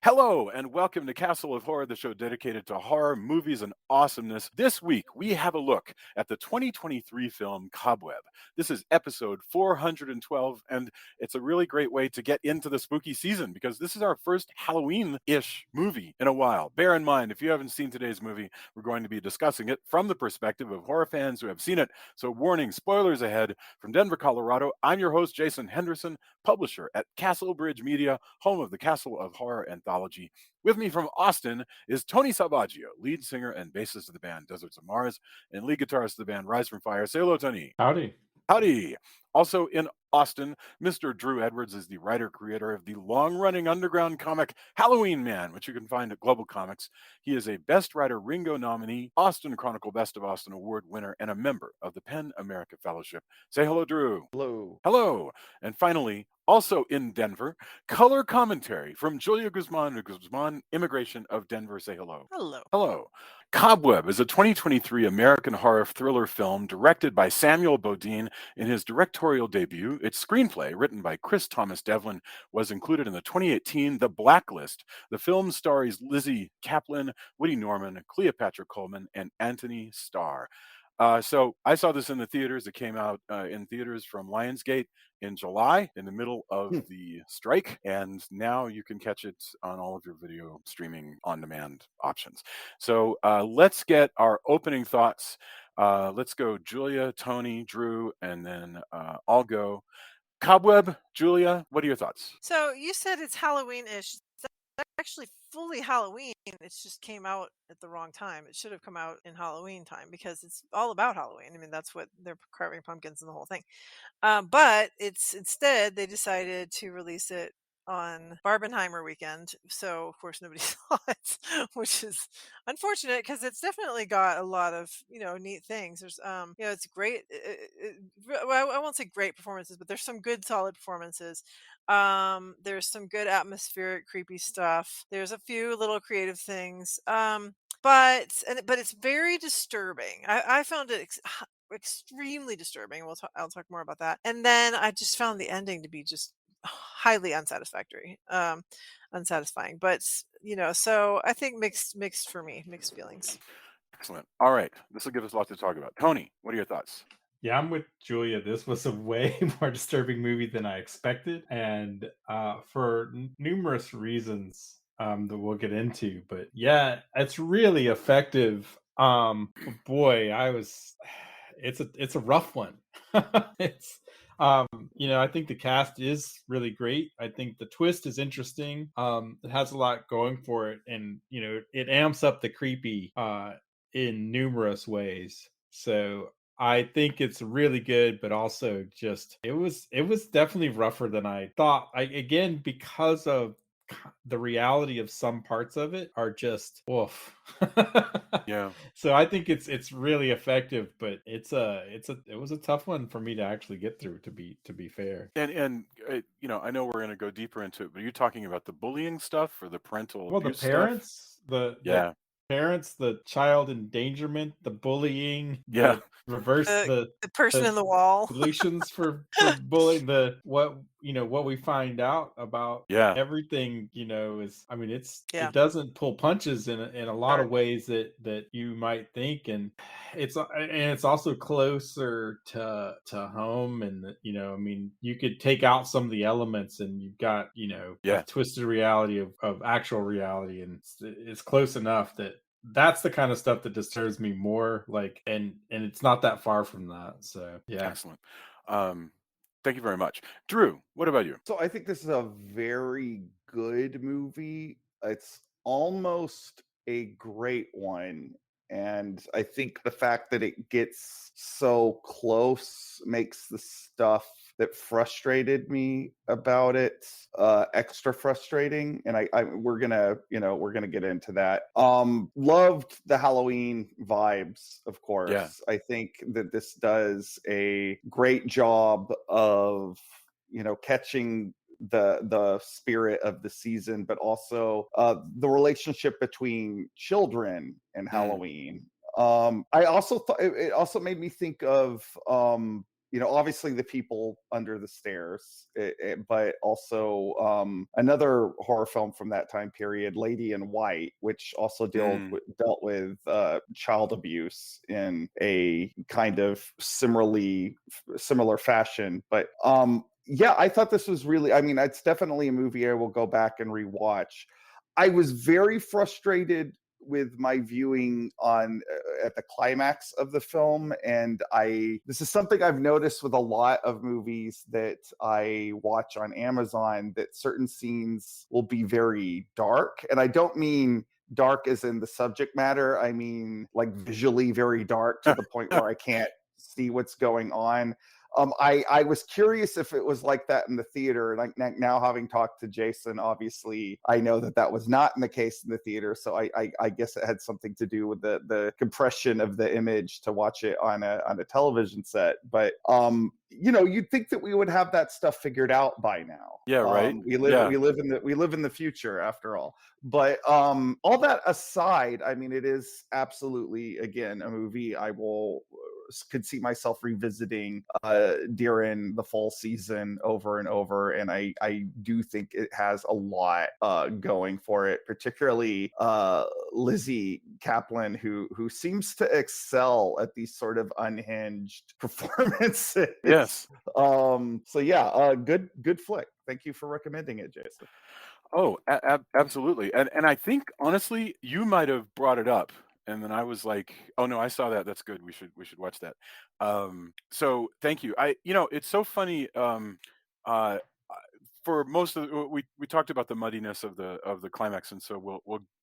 Hello, and welcome to Castle of Horror, the show dedicated to horror, movies, and awesomeness. This week, we have a look at the 2023 film Cobweb. This is episode 412, and it's a really great way to get into the spooky season because this is our first Halloween-ish movie in a while. Bear in mind, if you haven't seen today's movie, we're going to be discussing it from the perspective of horror fans who have seen it. So warning, spoilers ahead. From Denver, Colorado, I'm your host, Jason Henderson, publisher at Castle Bridge Media, home of the Castle of Horror anthology. With me from Austin is Tony Salvaggio, lead singer and bassist of the band Deserts of Mars, and lead guitarist of the band Rise from Fire. Say hello, Tony. Howdy. Howdy. Also in Austin, Mr. Drew Edwards is the writer-creator of the long-running underground comic Halloween Man, which you can find at Global Comics. He is a Best Writer Ringo nominee, Austin Chronicle Best of Austin Award winner, and a member of the PEN America Fellowship. Say hello, Drew. Hello. Hello. And finally, also in Denver, color commentary from Julia Guzman of Guzman Immigration of Denver. Say hello. Hello. Hello. Cobweb is a 2023 American horror thriller film directed by Samuel Bodin in his directorial debut. Its screenplay, written by Chris Thomas Devlin, was included in the 2018 The Blacklist. The film stars Lizzy Caplan, Woody Norman, Cleopatra Coleman, and Antony Stark. So I saw this in the theaters. It came out in theaters from Lionsgate in July, in the middle of the strike, and now you can catch it on all of your video streaming on-demand options. So let's get our opening thoughts. Let's go Julia, Tony, Drew, and then I'll go. Cobweb, Julia, what are your thoughts? So you said it's Halloween-ish. It's actually fully Halloween. It just came out at the wrong time. It should have come out in Halloween time because it's all about Halloween. I mean, that's what they're carving pumpkins and the whole thing. But instead they decided to release it on Barbenheimer weekend. So of course nobody saw it, which is unfortunate because it's definitely got a lot of neat things. There's it's great. Well, I won't say great performances, but there's some good solid performances. There's some good atmospheric creepy stuff. There's a few little creative things. But it's very disturbing. I found it extremely disturbing. I'll talk more about that. And then I just found the ending to be just highly unsatisfactory, unsatisfying. But so I think mixed for me, mixed feelings. Excellent. All right, this will give us a lot to talk about. Tony, what are your thoughts? Yeah, I'm with Julia. This was a way more disturbing movie than I expected, and for numerous reasons that we'll get into. But yeah, it's really effective. Boy, it's a rough one. It's I think the cast is really great. I think the twist is interesting. It has a lot going for it, and it amps up the creepy in numerous ways. So I think it's really good, but also just it was definitely rougher than I thought. Again, because of the reality of some parts of it are just woof. Yeah. So I think it's really effective, but it was a tough one for me to actually get through, to be fair. And I know we're going to go deeper into it, but are you talking about the bullying stuff or the parental Well, the abuse stuff? parents, the Yeah. parents, the child endangerment, the bullying, Yeah. the reverse, The person in the wall. solutions for bullying, what we find out about Yeah. everything, is, I mean, Yeah. it doesn't pull punches in a lot Right. of ways that you might think, and it's also closer to home, and I mean, you could take out some of the elements and you've got Yeah. a twisted reality of actual reality, and it's close enough that that's the kind of stuff that disturbs me more, and it's not that far from that. So yeah. Excellent. Thank you very much. Drew, what about you? So I think this is a very good movie. It's almost a great one. And I think the fact that it gets so close makes the stuff that frustrated me about it extra frustrating. And we're gonna get into that. Loved the Halloween vibes, of course. Yeah. I think that this does a great job of catching the spirit of the season, but also the relationship between children and Halloween. I also thought it also made me think of obviously the people under the stairs, but also another horror film from that time period, Lady in White, which also dealt with child abuse in a kind of similar fashion. But yeah, I thought this was really, it's definitely a movie I will go back and rewatch. I was very frustrated with my viewing at the climax of the film, and this is something I've noticed with a lot of movies that I watch on Amazon, that certain scenes will be very dark, and I don't mean dark as in the subject matter. I mean like visually very dark, to the point where I can't see what's going on. I was curious if it was like that in the theater. Like now, having talked to Jason, obviously I know that was not in the case in the theater. So I guess it had something to do with the compression of the image to watch it on a television set. But you'd think that we would have that stuff figured out by now. Yeah, right. We live in the future, after all. But all that aside, it is absolutely, again, a movie I could see myself revisiting during the fall season over and over, and I do think it has a lot going for it, particularly Lizzy Caplan, who seems to excel at these sort of unhinged performances. Yes. So yeah, good flick. Thank you for recommending it, Jason. Oh, absolutely. And I think, honestly, you might have brought it up, and then I was like, oh no, I saw that. That's good. We should watch that. So thank you. It's so funny. For most of we talked about the muddiness of the climax, and so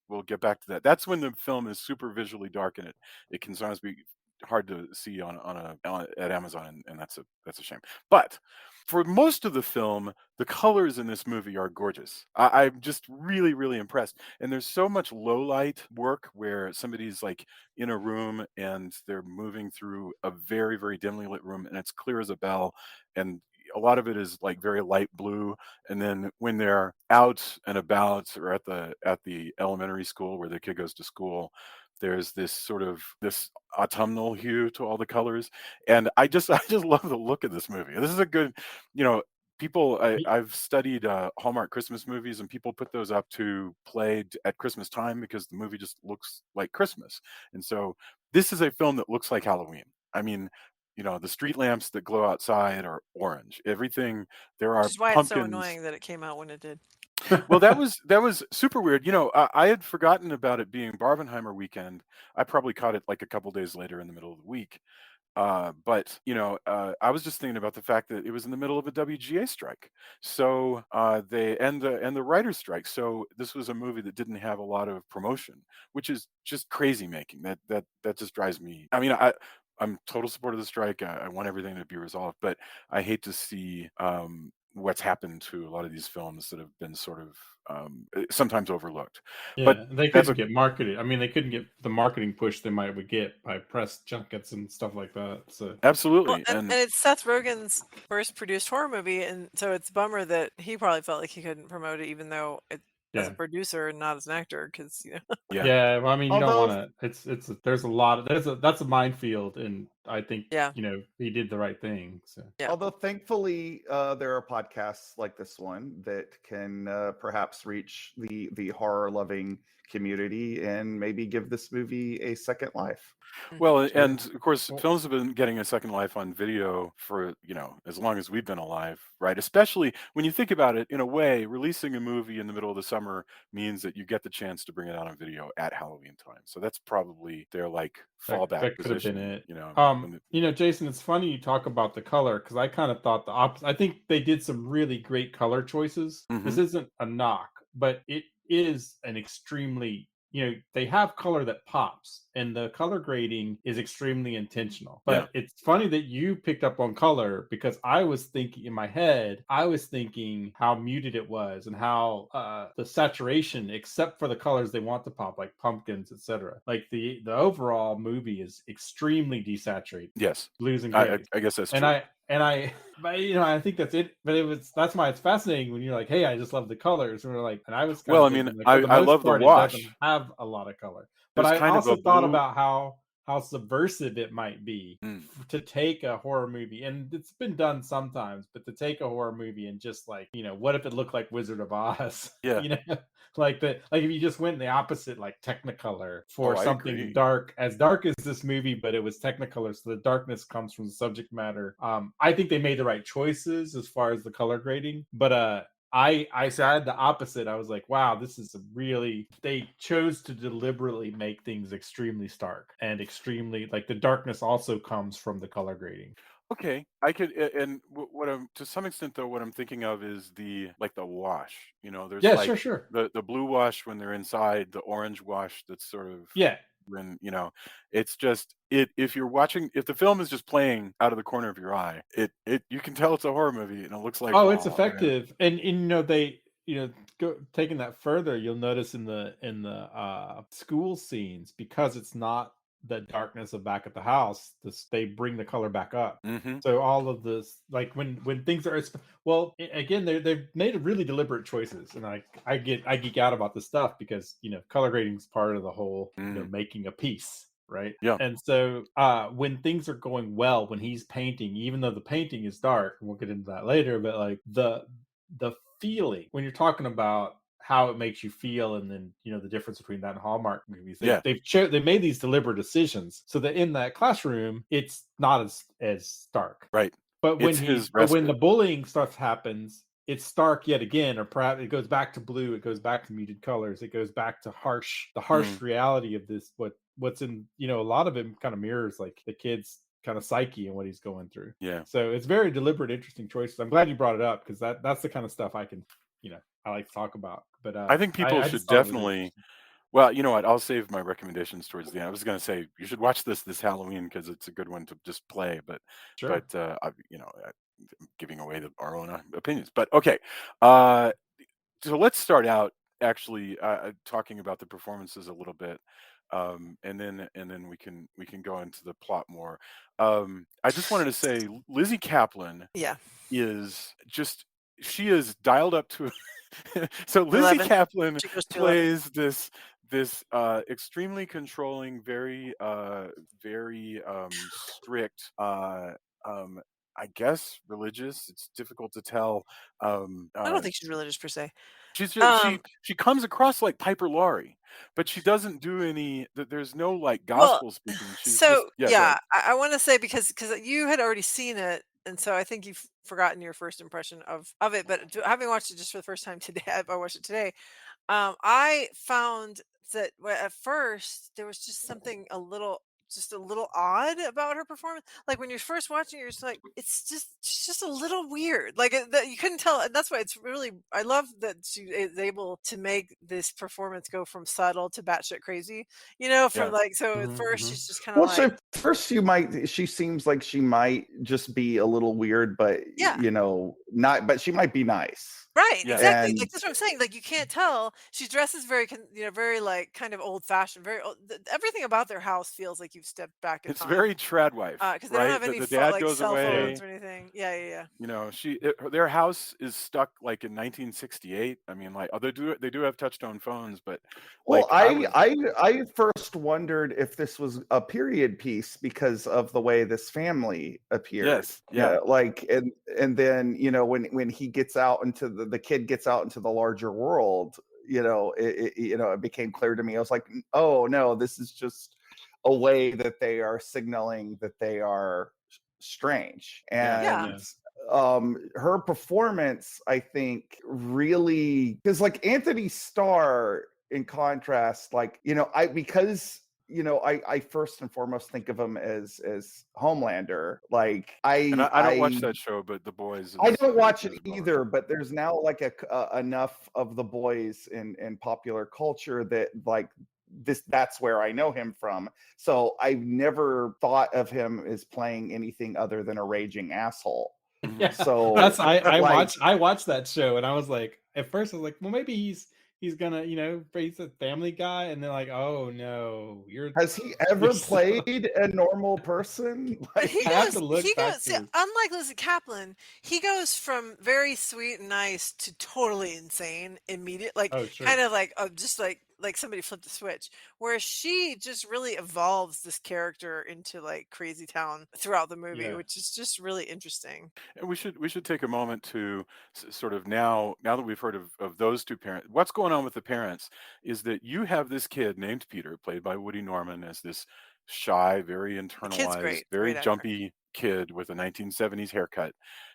we'll get back to that. That's when the film is super visually dark, and it can sometimes be hard to see at Amazon, and that's a shame. But for most of the film, the colors in this movie are gorgeous. I'm just really, really impressed. And there's so much low light work where somebody's like in a room and they're moving through a very, very dimly lit room, and it's clear as a bell. And a lot of it is like very light blue. And then when they're out and about, or at the elementary school where the kid goes to school, there's this autumnal hue to all the colors. And I just love the look of this movie. This is a good, people, I've studied Hallmark Christmas movies, and people put those up to play at Christmas time because the movie just looks like Christmas. And so this is a film that looks like Halloween. The street lamps that glow outside are orange. Everything, there are Which is why pumpkins. it's so annoying that it came out when it did. Well, that was super weird. I had forgotten about it being Barbenheimer weekend. I probably caught it like a couple days later in the middle of the week. But I was just thinking about the fact that it was in the middle of a WGA strike. So the writer's strike. So this was a movie that didn't have a lot of promotion, which is just crazy making. That just drives me. I'm total support of the strike. I want everything to be resolved, but I hate to see what's happened to a lot of these films that have been sort of sometimes overlooked. Yeah, but they couldn't get marketed. They couldn't get the marketing push they would get by press junkets and stuff like that. So absolutely. Well, and it's Seth Rogen's first produced horror movie, and so it's a bummer that he probably felt like he couldn't promote it, even though as a producer and not as an actor, because Yeah, well, you don't want to. There's a lot of that's a minefield, and I think he did the right thing. So although thankfully there are podcasts like this one that can perhaps reach the horror loving community and maybe give this movie a second life. Well, and of course, films have been getting a second life on video for, as long as we've been alive, right? Especially when you think about it, in a way, releasing a movie in the middle of the summer means that you get the chance to bring it out on video at Halloween time. So that's probably their fallback that could position. Have been it. Jason, it's funny you talk about the color, because I kind of thought the opposite. I think they did some really great color choices. Mm-hmm. This isn't a knock, but it is an extremely, they have color that pops, and the color grading is extremely intentional. But it's funny that you picked up on color, because I was thinking in my head, how muted it was, and how the saturation, except for the colors they want to pop, like pumpkins, etc. Like the overall movie is extremely desaturated. Yes, blues and grays. I guess that's true. I think that's it. But that's why it's fascinating when you're like, "Hey, I just love the colors." And we're like, and I was I love the wash. it doesn't have a lot of color. But I also thought about how how subversive it might be to take a horror movie, and it's been done sometimes, but to take a horror movie and just like, what if it looked like Wizard of Oz? Yeah. Like if you just went in the opposite, like Technicolor for I something agree. dark as this movie, but it was Technicolor, so the darkness comes from the subject matter. I think they made the right choices as far as the color grading, but I had the opposite. I was like, wow, this is they chose to deliberately make things extremely stark and extremely, like, the darkness also comes from the color grading. Okay, I could, and what I'm to some extent though, what I'm thinking of is the wash. There's Yeah, like sure. the blue wash when they're inside, the orange wash that's sort of Yeah. when it's just if you're watching, if the film is just playing out of the corner of your eye, it you can tell it's a horror movie and it looks like, Oh, it's oh man. effective. And they go taking that further, you'll notice in the school scenes, because it's not the darkness of back at the house, they bring the color back up. Mm-hmm. So all of this, like when things are, well, again, they've made really deliberate choices, and I geek out about this stuff because color grading is part of the whole making a piece, right? Yeah. And so when things are going well, when he's painting, even though the painting is dark, and we'll get into that later, but like the feeling, when you're talking about how it makes you feel, and then the difference between that and Hallmark movies, they made these deliberate decisions so that in that classroom it's not as dark, right? But when when the bullying stuff happens, it's stark yet again, or perhaps it goes back to blue, it goes back to muted colors, it goes back to the harsh reality of this, what's in a lot of it kind of mirrors like the kid's kind of psyche and what he's going through. Yeah. So it's very deliberate, interesting choices. I'm glad you brought it up, because that's the kind of stuff I can I like to talk about. But I think people should definitely. Well, you know what? I'll save my recommendations towards the end. I was going to say you should watch this Halloween because it's a good one to just play. But sure. I'm giving away our own opinions. But okay, so let's start out actually talking about the performances a little bit, and then we can go into the plot more. I just wanted to say Lizzy Caplan is just, she is dialed up to. So Lizzy 11. Caplan She goes to plays this extremely controlling, very strict, I guess religious. It's difficult to tell. I don't think she's religious per se. She's just, she comes across like Piper Laurie, but she doesn't do any. There's no like gospel speaking. She's So just go ahead. I want to say, because you had already seen it, and so I think you've forgotten your first impression of it. But having watched it just for the first time today, I watched it today. I found that at first there was just something just a little odd about her performance. Like when you're first watching, you're just like, she's just a little weird. Like that you couldn't tell, and that's why it's really. I love that she is able to make this performance go from subtle to batshit crazy. From like, so at first she's just kind of like. So at first she seems like she might just be a little weird, but not. But she might be nice. Right, exactly. Like that's what I'm saying. Like you can't tell. She dresses very, very like kind of old fashioned. Very old. Everything about their house feels like you've stepped back in time. It's very Tradwife, because they don't have any the dad like goes cell away. phones or anything. Yeah. Their house is stuck like in 1968. I mean, like they do have touch-tone phones, but well, I first wondered if this was a period piece because of the way this family appeared. Yes, yeah. And then when he gets out into the kid gets out into the larger world, it became clear to me. I was like, oh no, this is just a way that they are signaling that they are strange. And her performance, I think, really, because like Antony Starr, in contrast, like I first and foremost think of him as Homelander. Like I don't watch that show, but The Boys. I don't watch it either, but there's now like enough of The Boys in popular culture that like that's where I know him from. So I've never thought of him as playing anything other than a raging asshole. Yeah, so I watched that show, and I was like, at first I was like, well, maybe he's gonna, he's a family guy, and then like, oh no, has he ever played a normal person? Like, he goes, unlike Lizzy Caplan, he goes from very sweet and nice to totally insane immediately. Like kind of like just like like somebody flipped a switch. Whereas she just really evolves this character into like crazy town throughout the movie, Yeah. which is just really interesting. And we should take a moment to sort of now that we've heard of those two parents, what's going on with the parents is that you have this kid named Peter, played by Woody Norman, as this shy, very The kid's internalized, great, very great actor. jumpy kid with a 1970s haircut,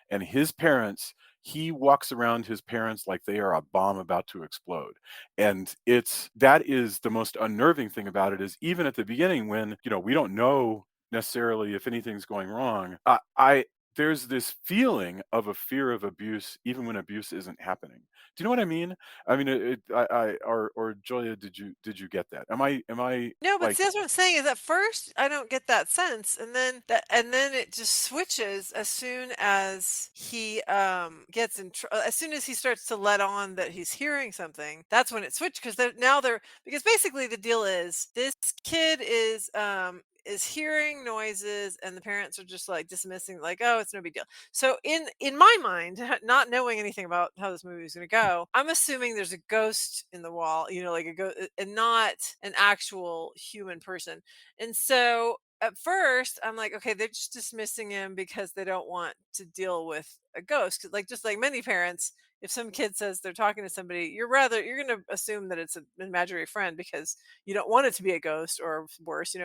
and his parents. He walks around his parents like they are a bomb about to explode, and that is the most unnerving thing about it. Is even at the beginning when we don't know necessarily if anything's going wrong. I there's this feeling of a fear of abuse even when abuse isn't happening. Do you know what I mean? I mean, or Julia, did you get that? Am I No, but like, see, that's what I'm saying is at first I don't get that sense, and then it just switches as soon as he gets as soon as he starts to let on that he's hearing something. That's when it switched because they're because basically the deal is this kid is hearing noises and the parents are just like dismissing like, oh, it's no big deal. So in my mind, not knowing anything about how this movie is going to go, I'm assuming there's a ghost in the wall, like a ghost, and not an actual human person. And so at first, I'm like, okay, they're just dismissing him because they don't want to deal with a ghost. 'Cause, like, just like many parents, if some kid says they're talking to somebody, you're going to assume that it's an imaginary friend because you don't want it to be a ghost or worse.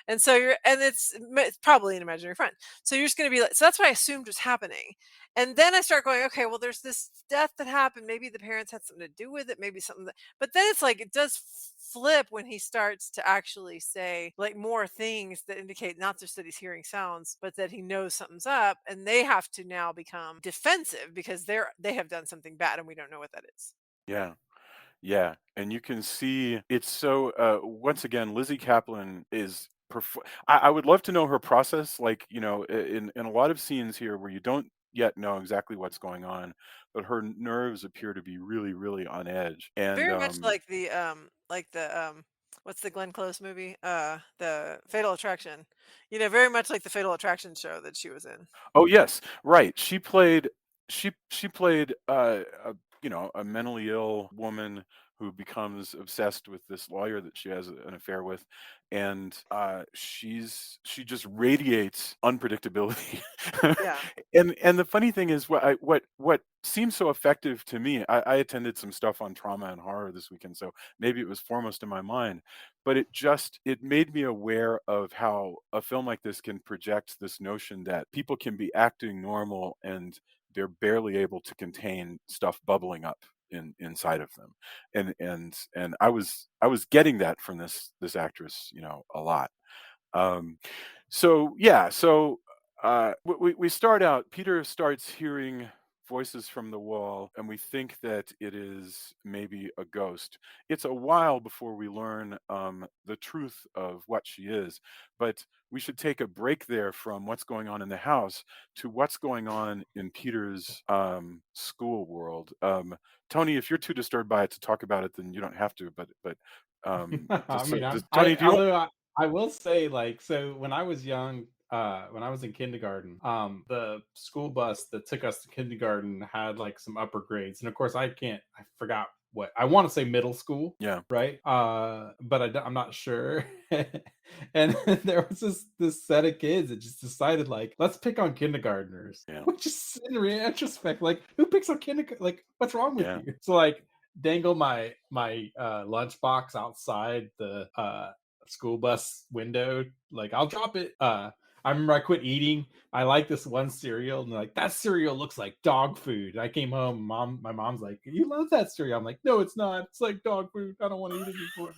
And so it's probably an imaginary friend. So you're just going to be like, so that's what I assumed was happening. And then I start going, okay, well, there's this death that happened. Maybe the parents had something to do with it. Maybe something but then it's like, it does flip when he starts to actually say like more things that indicate not just that he's hearing sounds, but that he knows something's up. And they have to now become defensive because they have done something bad and we don't know what that is. yeah. Yeah, and you can see it's so. Once again, Lizzy Caplan is. I would love to know her process. Like in a lot of scenes here where you don't yet know exactly what's going on, but her nerves appear to be really, really on edge. And Very much like the what's the Glenn Close movie? The Fatal Attraction. Very much like the Fatal Attraction show that she was in. oh yes, right. She played a mentally ill woman who becomes obsessed with this lawyer that she has an affair with, and she just radiates unpredictability. Yeah. And the funny thing is what seems so effective to me. I attended some stuff on trauma and horror this weekend, so maybe it was foremost in my mind, but it made me aware of how a film like this can project this notion that people can be acting normal and they're barely able to contain stuff bubbling up inside of them. And I was getting that from this actress, a lot. um we start out, Peter starts hearing voices from the wall, and we think that it is maybe a ghost. It's a while before we learn the truth of what she is, but we should take a break there from what's going on in the house to what's going on in Peter's school world. Tony, if you're too disturbed by it to talk about it, then you don't have to. But I mean, Tony, do you want? I will say, like, so when I was young, when I was in kindergarten, the school bus that took us to kindergarten had like some upper grades, and of course, I forgot what I want to say middle school, Yeah, right? But I'm not sure. And there was this set of kids that just decided, like, let's pick on kindergartners, yeah, which is in retrospect, like, who picks on kindergarten? Like, what's wrong with yeah. you? So, like, dangle my lunchbox outside the school bus window. Like, I'll drop it. I remember I quit eating. I like this one cereal, and like, that cereal looks like dog food. I came home, my mom's like, "You love that cereal?" I'm like, "No, it's not. It's like dog food. I don't want to eat it anymore."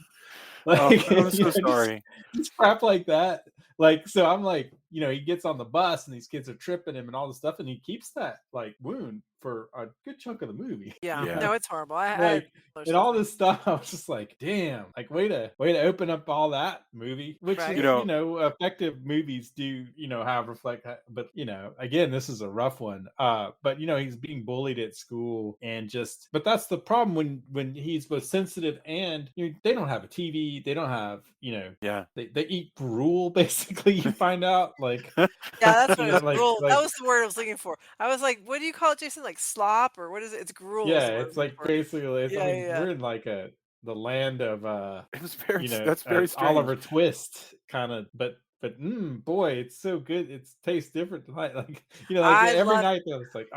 Oh, Like, I'm so sorry. just crap like that. Like, so I'm like, he gets on the bus and these kids are tripping him and all this stuff, and he keeps that like wound for a good chunk of the movie. Yeah. Yeah. No, it's horrible. I had Like, similar and stuff all in. this stuff, I was just like, damn, like, way to open up all that movie, which Right. is, You know, effective movies do, have reflect, but again, this is a rough one. But he's being bullied at school, and just, but that's the problem when he's both sensitive and they don't have a TV, they don't have, yeah. they eat gruel basically. You find out, like, Yeah, that's what it was. like Gruel. That was the word I was looking for. I was like, what do you call it, Jason? Like slop or what is it? It's gruel is yeah, the word I'm it's looking like for. basically, I Yeah, mean, yeah, we're in like a the land of It was very you know, that's very Oliver strange. Twist kind of, but boy, it's so good. It tastes different tonight. Like like I every love night though, it's like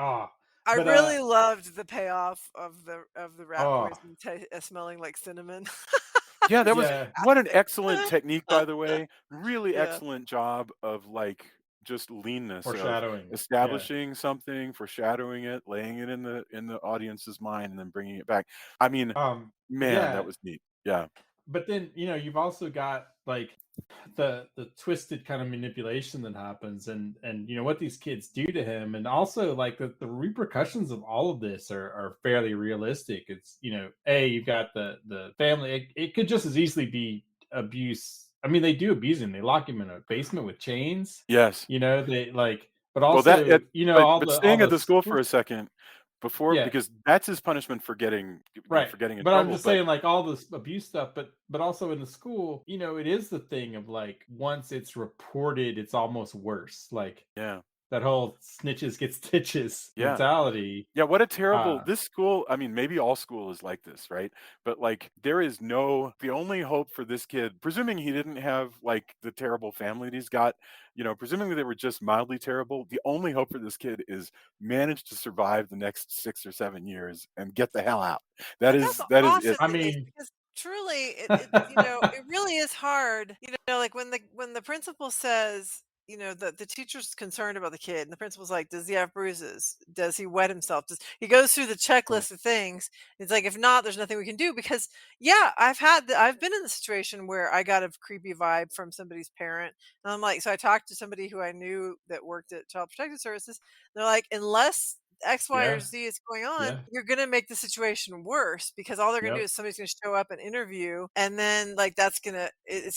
I but really loved the payoff of the rat oh poison smelling like cinnamon. Yeah, that was yeah, what an excellent technique, by the way. Really Yeah, excellent job of like just leanness of foreshadowing. Yeah. establishing something, foreshadowing it, laying it in the audience's mind, and then bringing it back. I mean, man, Yeah, that was neat. Yeah. but then you've also got like the twisted kind of manipulation that happens, and what these kids do to him, and also like the repercussions of all of this are fairly realistic. It's you've got the family. It could just as easily be abuse. I mean, they do abuse him. They lock him in a basement with chains. Yes. They like, but Well, that also it, but all but the staying at the school for school. a second before Yeah, because that's his punishment for getting right. for getting in But I'm trouble. just But saying, like all this abuse stuff, but also in the school, it is the thing of like once it's reported, it's almost worse. Like yeah, that whole snitches get stitches yeah. mentality. Yeah, what a terrible Uh, this school, I mean, maybe all school is like this, right? But like the only hope for this kid, presuming he didn't have like the terrible family that he's got, presuming that they were just mildly terrible, the only hope for this kid is manage to survive the next 6 or 7 years and get the hell out. but that's That is often it. I the case mean, because truly, it really is hard. Like when the principal says, the teacher's concerned about the kid, and the principal's like, "Does he have bruises? Does he wet himself?" He goes through the right, checklist of things. It's like, if not, there's nothing we can do because, yeah, I've been in the situation where I got a creepy vibe from somebody's parent, and I'm like, so I talked to somebody who I knew that worked at Child Protective Services. They're like, unless X, Y, or yeah, Z is going on, yeah, you're gonna make the situation worse because all they're gonna do yep. is somebody's gonna show up and interview, and then like it's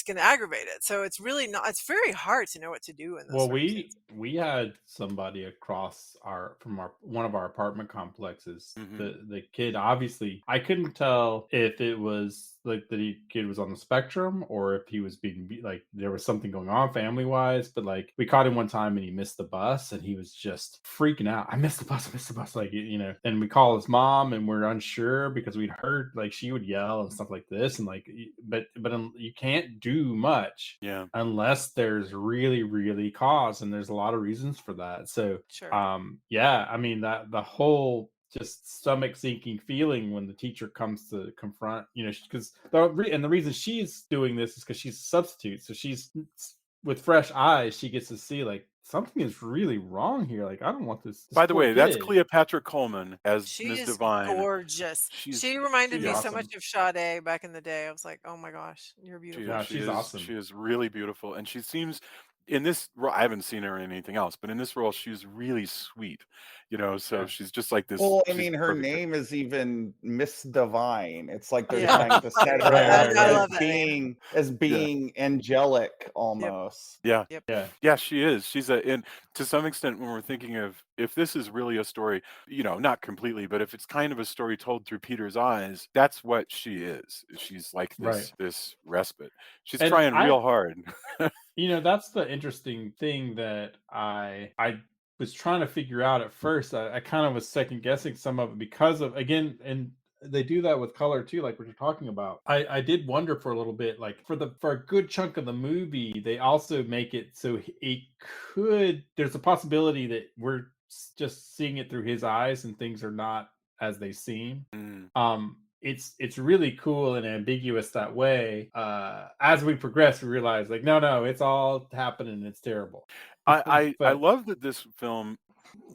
gonna aggravate it. So it's really not. It's very hard to know what to do in those Well, circumstances. we had somebody across our from our one of our apartment complexes. Mhm. The kid, obviously, I couldn't tell if it was like the kid was on the spectrum or if he was like there was something going on family wise. But like we caught him one time and he missed the bus and he was just freaking out. I missed the bus. I missed the bus. Like and we call his mom and we're unsure because we'd heard like she would yell and stuff like this and like but you can't do much Yeah. unless there's really cause, and there's a lot of reasons for that. So Sure. yeah, I mean that the whole just stomach sinking feeling when the teacher comes to confront, because the reason she's doing this is because she's a substitute, so she's with fresh eyes, she gets to see like something is really wrong here. Like I don't want this By the poor way, that's kid. Cleopatra Coleman as She Ms. is Divine. gorgeous. She's She reminded She's me she's so much awesome. of Sade back in the day. I was like, oh my gosh, you're She beautiful. Yeah, she she's is awesome. she is really beautiful, and she seems in this role. I haven't seen her in anything else, but in this role, she's really sweet. So Yeah. she's just like this. Well, I She's mean, her perfect. name is even Miss Divine. It's like they're Yeah, trying to set her Right, up right, I right. love that name. as Yeah, being angelic Yep, almost. yeah, yep. Yeah. yeah. She is. She's and to some extent, when we're thinking of if this is really a story, not completely, but if it's kind of a story told through Peter's eyes, that's what she is. She's like Right. this respite. She's And trying real hard. that's the interesting thing that I was trying to figure out at first. I kind of was second guessing some of it because of again, and they do that with color too, like what you're talking about. I did wonder for a little bit, like for a good chunk of the movie, they also make it so it there's a possibility that we're just seeing it through his eyes and things are not as they seem. Mm. It's really cool and ambiguous that way. As we progress, we realize like no, it's all happening. It's terrible. I But love that this film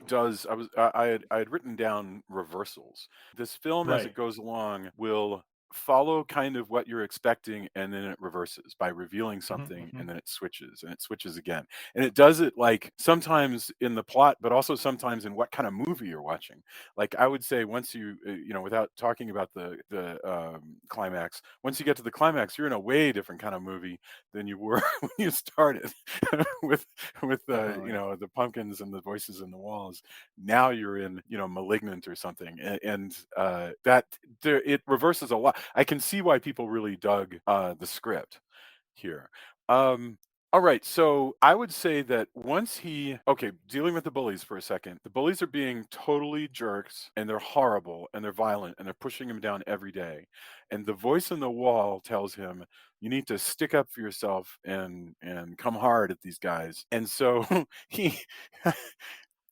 does. I had written down reversals. This film, as it right. goes along, will follow kind of what you're expecting, and then it reverses by revealing Mhm, something, mhm. and then it switches, and it switches again, and it does it like sometimes in the plot, but also sometimes in what kind of movie you're watching. Like I would say, once without talking about the climax, once you get to the climax, you're in a way different kind of movie than you were when you started with Definitely. the pumpkins and the voices in the walls. Now you're in Malignant or something, and that it reverses a lot. I can see why people really dug the script here. um All right, so I would say that dealing with the bullies for a second, the bullies are being totally jerks and they're horrible and they're violent and they're pushing him down every day. And the voice in the wall tells him, you need to stick up for yourself and come hard at these guys. And so he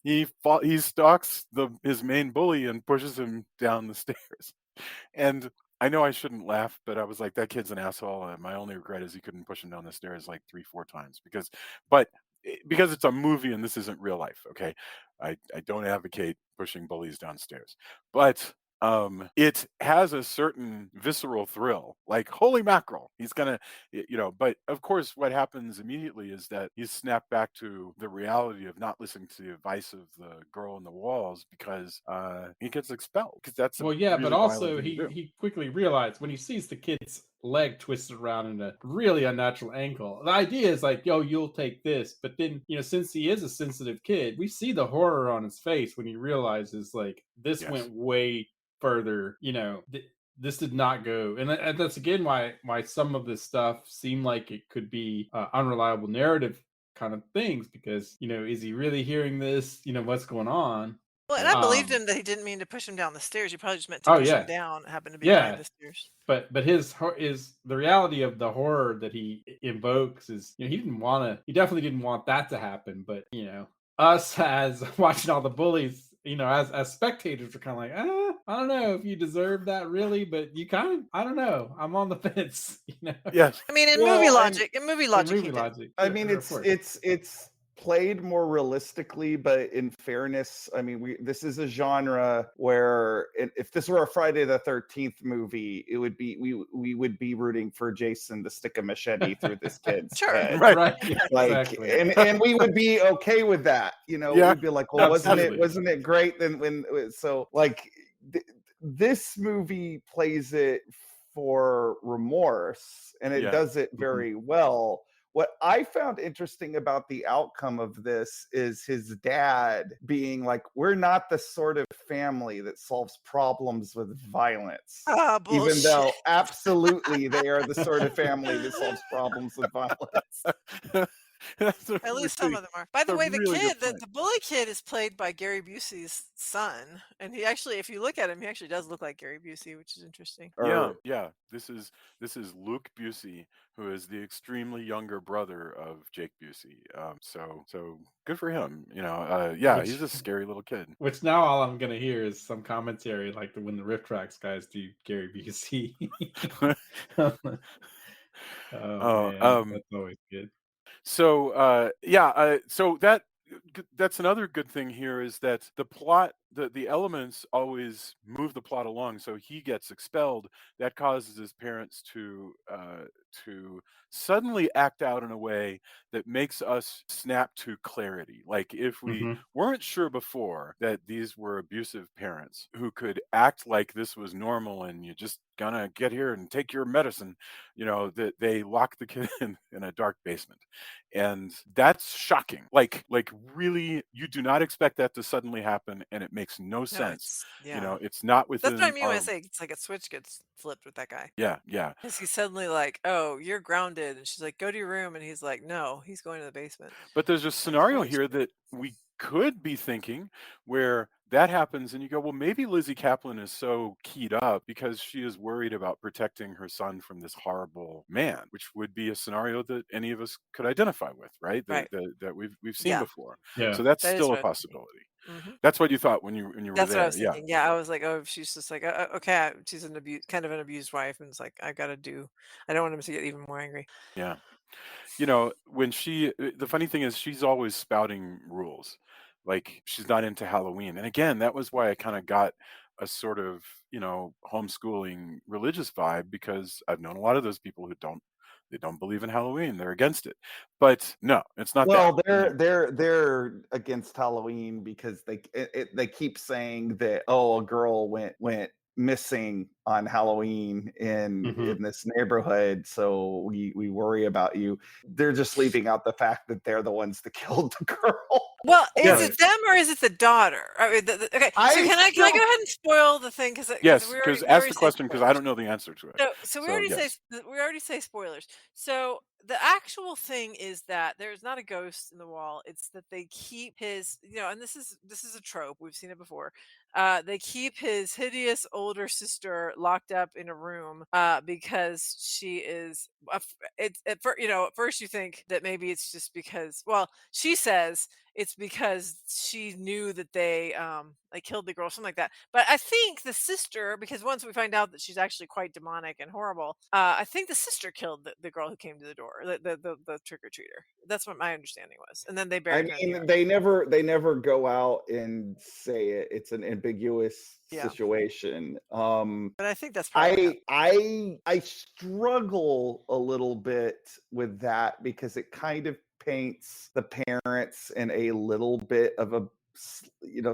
he stalks his main bully and pushes him down the stairs. And I know I shouldn't laugh, but I was like, that kid's an asshole. And my only regret is he couldn't push him down the stairs like 3, 4 times because it's a movie and this isn't real life. Okay. I don't advocate pushing bullies downstairs, but it has a certain visceral thrill, like holy mackerel, he's gonna, but of course what happens immediately is that he's snapped back to the reality of not listening to the advice of the girl in the walls because he gets expelled because that's a Well, yeah, but really violent also thing to do. he quickly realized when he sees the kid's leg twisted around in a really unnatural ankle. The idea is like, yo, you'll take this. But then, since he is a sensitive kid, we see the horror on his face when he realizes like this Yes. went way further. This did not go, and that's again why some of this stuff seemed like it could be unreliable narrative kind of things because is he really hearing this? What's going on? Well, and I believed Um, him that he didn't mean to push him down the stairs. He probably just meant to oh push him yeah, down. It happened to be behind yeah. the stairs. But is the reality of the horror that he invokes is he definitely didn't want that to happen. But us as watching all the bullies, as spectators are kind of like, I don't know if you deserve that really, but you kind of, I don't know, I'm on the fence. Yes. I mean, in Well, movie and- logic, In he movie did. logic. I yeah, mean, of course. it's played more realistically, but in fairness, I mean, this is a genre where if this were a Friday the 13th movie, it would be we would be rooting for Jason to stick a machete through this kid's Sure. head. Right. Yeah, Like, exactly. and we would be okay with that. Yeah, We'd be like, well, absolutely. wasn't it great then so like this movie plays it for remorse and it Yeah. does it very well. What I found interesting about the outcome of this is his dad being like, we're not the sort of family that solves problems with violence. Ah, bullshit. Even though absolutely they are the sort of family that solves problems with violence. At least some of them are. By the way, the really good kid, the, point. the bully kid, is played by Gary Busey's son, and he actually, if you look at him, he actually does look like Gary Busey, which is interesting. Yeah. This is Luke Busey, who is the extremely younger brother of Jake Busey. So good for him. He's a scary little kid. Which now all I'm gonna hear is some commentary like when the Riff Tracks guys do Gary Busey. Man, that's always good. So that's another good thing here is that the plot, the elements always move the plot along. So he gets expelled. That causes his parents to suddenly act out in a way that makes us snap to clarity. Like if we weren't sure before that these were abusive parents who could act like this was normal and you just gonna get here and take your medicine, that they lock the kid in a dark basement. And that's shocking. Like really, you do not expect that to suddenly happen, and it makes no sense. It's not within. That's what I mean when I say it's like a switch gets flipped with that guy. Yeah. Because he's suddenly like, "Oh, you're grounded," and she's like, "Go to your room," and he's like, "No, he's going to the basement." But there's a scenario holy here shit. that we could be thinking where that happens and you go, well, maybe Lizzy Caplan is so keyed up because she is worried about protecting her son from this horrible man, which would be a scenario that any of us could identify with, right? Right. That we've seen Yeah. before. Yeah. So that's That is still a what I was thinking. possibility. Mhm. That's what you thought when you were That's there. what I was Yeah. thinking. Yeah, I was like, "Oh, she's just like, okay, she's kind of an abused wife," and it's like, I don't want him to get even more angry. Yeah. When the funny thing is she's always spouting rules. Like she's not into Halloween. And again, that was why I kind of got a sort of, homeschooling religious vibe because I've known a lot of those people who don't believe in Halloween. They're against it. But no, it's not Well, that. they're against Halloween because they keep saying that a girl went missing on Halloween in this neighborhood, so we worry about you. They're just leaving out the fact that they're the ones that killed the girl. Well, is Yes. it them or is it the daughter? I mean, okay, so can I go ahead and spoil the thing? Yes, we because we ask already the said question because I spoilers. don't know the answer to it. So we So already yes. say spoilers. So the actual thing is that there's not a ghost in the wall. It's that they keep his, and this is a trope. We've seen it before. They keep his hideous older sister locked up in a room because she is. At first you think that maybe it's just because. Well, she says it's because she knew that they killed the girl, something like that. But I think the sister, because once we find out that she's actually quite demonic and horrible, I think the sister killed the girl who came to the door, the trick or treater. That's what my understanding was. And then they I buried her in the mean, yard. they never go out and say it. It's an ambiguous Yeah. situation. But I think that's probably I struggle a little bit with that because it kind of paints the parents in a little bit of a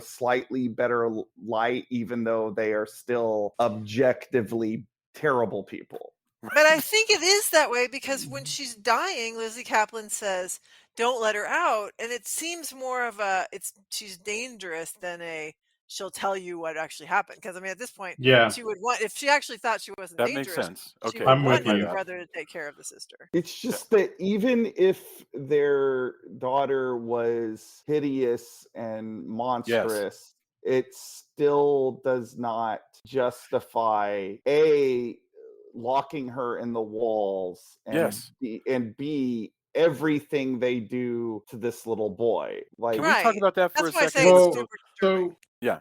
slightly better light, even though they are still objectively terrible people. But I think it is that way because when she's dying, Lizzy Caplan says, "Don't let her out," and it seems more of she's dangerous than she'll tell you what actually happened. Because I mean, at this point, Yeah, she would want, if she actually thought she wasn't That makes dangerous, sense. she Okay. would I'm want with her you. brother to take care of the sister. It's just that even if their daughter was hideous and monstrous, it still does not justify locking her in the walls and Yes. B everything they do to this little boy. Like, Can we talk Right. about that for That's a why I second? say it's Well, super disturbing. so Yeah.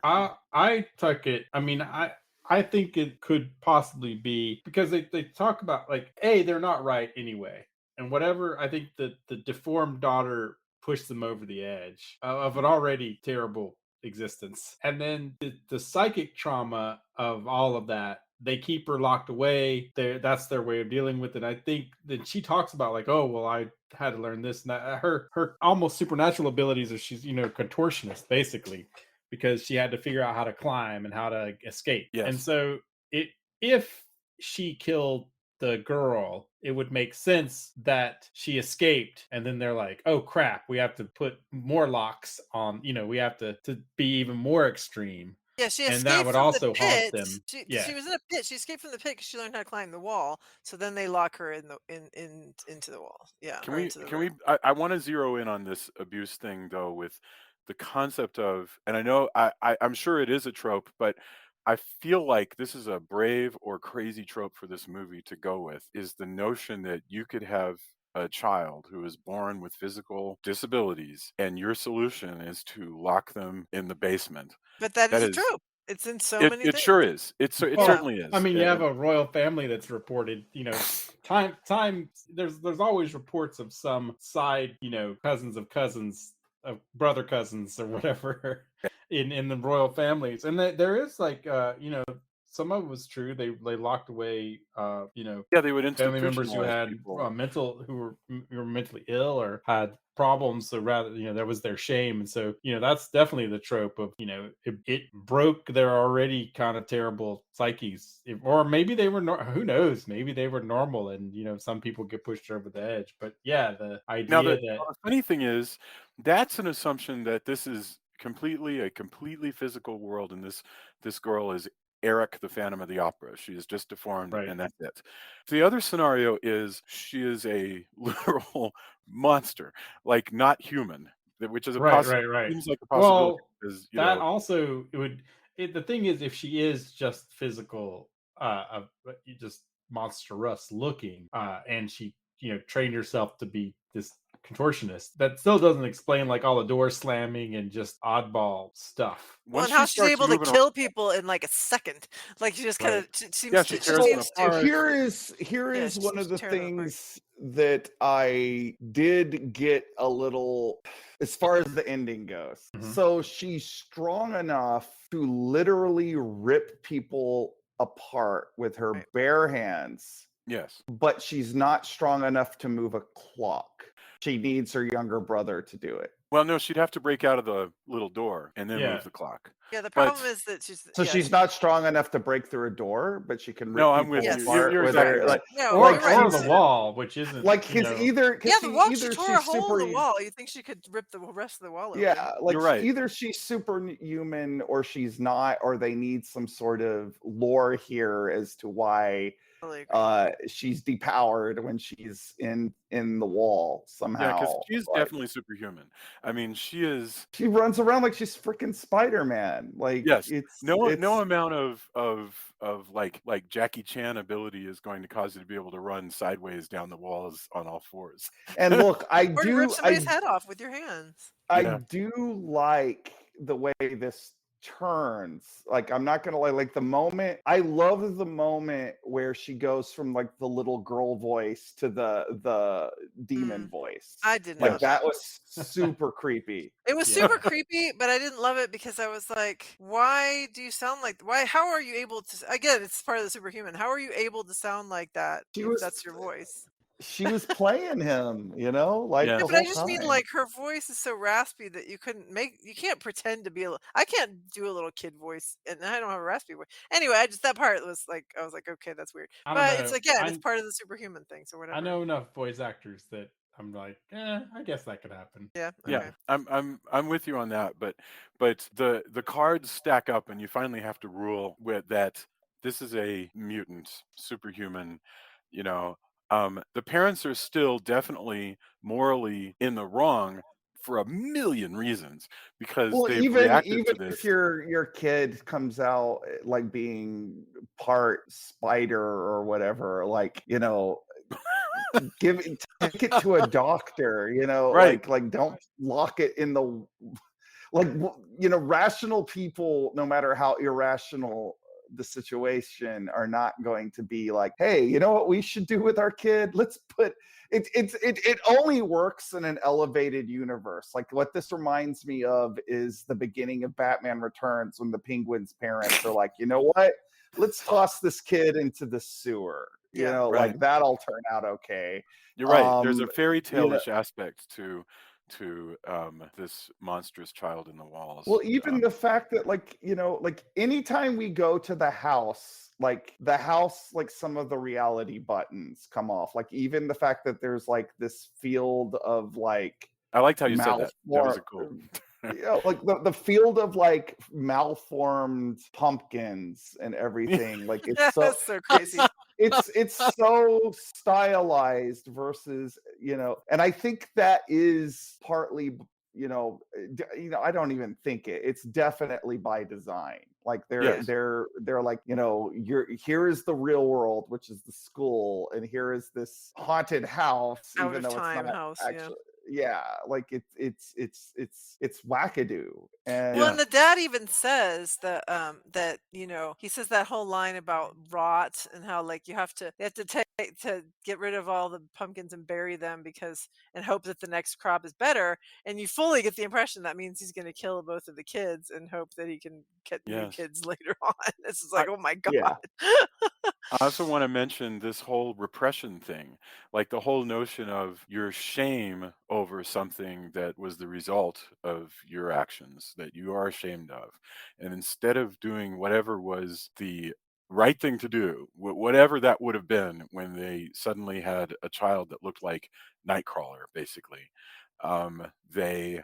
I took it. I mean, I think it could possibly be because they talk about like, hey, they're not right anyway, and whatever. I think that the deformed daughter pushed them over the edge of an already terrible existence, and then the psychic trauma of all of that. They keep her locked away. That's their way of dealing with it. I think that she talks about like, oh well, I had to learn this and that. Her almost supernatural abilities are she's contortionist basically because she had to figure out how to climb and how to escape. Yes. And so if she killed the girl, it would make sense that she escaped and then they're like, oh crap, we have to put more locks on, we have to be even more extreme. Yeah, she And that escaped would from the also haunt pit. them. Yeah. She was in a pit. She escaped from the pit because she learned how to climb the wall. So then they lock her into the wall. Yeah, Can or we into the can room. we I want to zero in on this abuse thing though with the concept of, and I know I'm sure it is a trope, but I feel like this is a brave or crazy trope for this movie to go with, is the notion that you could have a child who is born with physical disabilities and your solution is to lock them in the basement. But that is That a is trope. It's in so many it things. sure is. It Well, certainly is. I mean, you have a royal family that's reported, time there's always reports of some side, cousins of cousins of brother cousins or whatever in the royal families. And there is like some of it was true. They locked away Yeah, they would family members who institutionalize had people. who were mentally ill or had problems. So rather, that was their shame. And so, that's definitely the trope of, it broke their already kind of terrible psyches. Or maybe they were, who knows, maybe they were normal and, some people get pushed over the edge. But yeah, the Now, idea that, the funny thing is, that's an assumption that this is a completely physical world, and this girl is Eric, the Phantom of the Opera. She is just deformed, right. and that's it. The other scenario is she is a literal monster, like not human, which is Right. seems like a possibility. Well, Because that also the thing is if she is just physical, just monstrous looking, and she trained herself to be this contortionist, that still doesn't explain like all the doors slamming and just oddball stuff. Well, once and how she she's starts able to moving around, kill people in like a second. Like she just kind Right. of seems yeah, to. she She tears them seems to. apart. here is Yeah, one of the tear them apart. things that I did get a little, as far as the ending goes. Mhm. So she's strong enough to literally rip people apart with her Right. bare hands, Yes. but she's not strong enough to move a clock. She needs her younger brother to do it. Well, no, she'd have to break out of the little door and then Yeah. move the clock. Yeah, the But problem is that she's So she's not strong enough to break through a door, but she can rip no, I'm people with Yes. you. apart You're with exactly her. right. no, like you're right. or the she's wall, which isn't like his either Yeah, the wall. She either tore a she's hole in super the wall. You think she could rip the rest of the wall open? yeah, like You're right. either she's superhuman or she's not, or they need some sort of lore here as to why Totally agree. she's depowered when she's in the wall Yeah, because somehow. she's Like definitely superhuman. I mean, she is. she runs around like she's freaking Spider-Man. Like Yes. No it's amount of like Jackie Chan ability is going to cause you to be able to run sideways down the walls on all fours. and look, Or to rip somebody's head off with your hands. I Yeah. do like the way this turns. Like I'm not gonna lie, like the moment I love the moment where she goes from like the little girl voice to the demon voice. I didn't Like love that was super creepy. It was Yeah. super creepy, but I didn't love it because I was like, why do you sound like why how are you able to again, it's part of the superhuman. How are you able to sound like that She if was that's your voice? she was playing him, like Yeah. the Yeah, but I whole just mean time. like her voice is so raspy that you can't pretend to be I can't do a little kid voice and I don't have a raspy voice. Anyway, I just that part was like I was like, okay, that's weird. I don't But it's know. again, it's part of the superhuman thing, so I whatever. know enough voice actors that I'm like, I guess that could happen. Yeah. Yeah, Okay. I'm with you on that, but the cards stack up, and you finally have to rule with that this is a mutant, superhuman. You know, the parents are still definitely morally in the wrong for a million reasons because Well, they've even reacted to if this. your kid comes out like being part spider or whatever, like take it to a doctor, Right. like don't lock it in the like rational people, no matter how irrational the situation, are not going to be like, hey, you know what we should do with our kid? Let's put it only works in an elevated universe. Like what this reminds me of is the beginning of Batman Returns when the Penguin's parents are like, you know what? Let's toss this kid into the sewer. Yeah. Right. Like that'll turn out okay. You're right. There's a fairy you know, tale-ish aspect to this monstrous child in the walls. Well, even the fact that like anytime we go to the house, like some of the reality buttons come off. Like even the fact that there's like this field of like I liked how you said that. That was a cool. like the field of like malformed pumpkins and everything. Like it's so That's so crazy. it's so stylized versus and I think that is partly I don't even think it's definitely by design. Like Yes. they're like here is the real world, which is the school, and here is this haunted house, Out even of though it's time not house, actually. Yeah, like it's wackadoo. And Well, and the dad even says that he says that whole line about rot and how like they have to take to get rid of all the pumpkins and bury them and hope that the next crop is better. And you fully get the impression that means he's going to kill both of the kids and hope that he can get new Yes. kids later on. This is like, oh my god. yeah. I also want to mention this whole repression thing, like the whole notion of your shame over something that was the result of your actions that you are ashamed of. And instead of doing whatever was the right thing to do, whatever that would have been when they suddenly had a child that looked like Nightcrawler, basically, they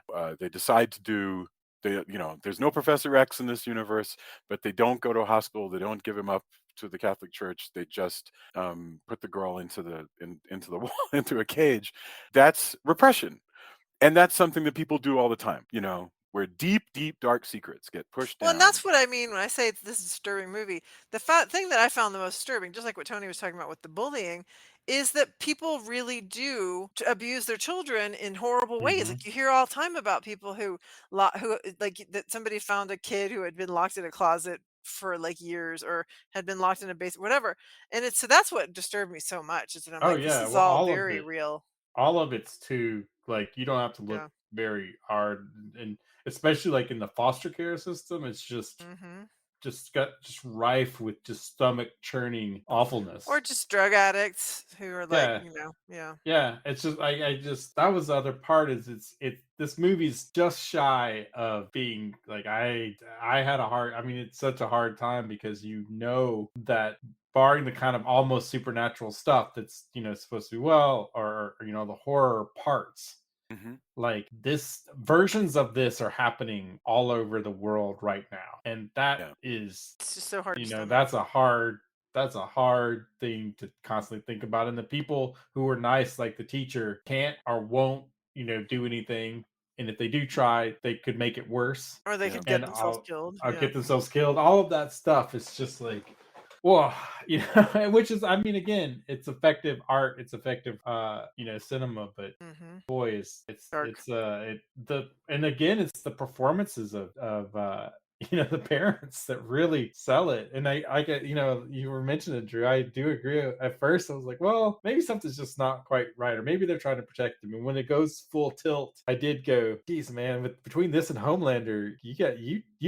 decide to do. There's no Professor X in this universe, but they don't go to a hospital. They don't give him up to the Catholic Church. They just put the girl into the wall, into a cage. That's repression, and that's something that people do all the time. Where deep, deep, dark secrets get pushed Well, and down. that's what I mean when I say this is a disturbing movie. The thing that I found the most disturbing, just like what Tony was talking about with the bullying, is that people really do abuse their children in horrible ways. Mhm. Like you hear all the time about people who like that somebody found a kid who had been locked in a closet for like years or had been locked in a basement, whatever. And so that's what disturbed me so much is that I'm Oh like, this yeah, is well, all very real. all of it's too like you don't have to look Yeah. very hard, and especially like in the foster care system, it's just Hmm. just rife with just stomach churning awfulness. Or just drug addicts who are like, Yeah. Yeah, it's just I just that was the other part is this movie's just shy of being like I had a hard, I mean it's such a hard time because that barring the kind of almost supernatural stuff that's supposed to be or the horror parts, like this versions of this are happening all over the world right now, and that is it's just so hard to stomach. that's a hard thing to constantly think about. And the people who are nice, like the teacher, can't or won't, do anything. And if they do try, they could make it worse. Or they could get themselves killed. Get themselves killed. All of that stuff is just like, well, which is, I mean, again, it's effective art, it's effective, cinema, but boy, and again, it's the performances of the parents that really sell it. And I get, you were mentioning it, Drew. I do agree. At first, I was like, well, maybe something's just not quite right, or maybe they're trying to protect them. And when it goes full tilt, I did go, geez, man, between this and Homelander, you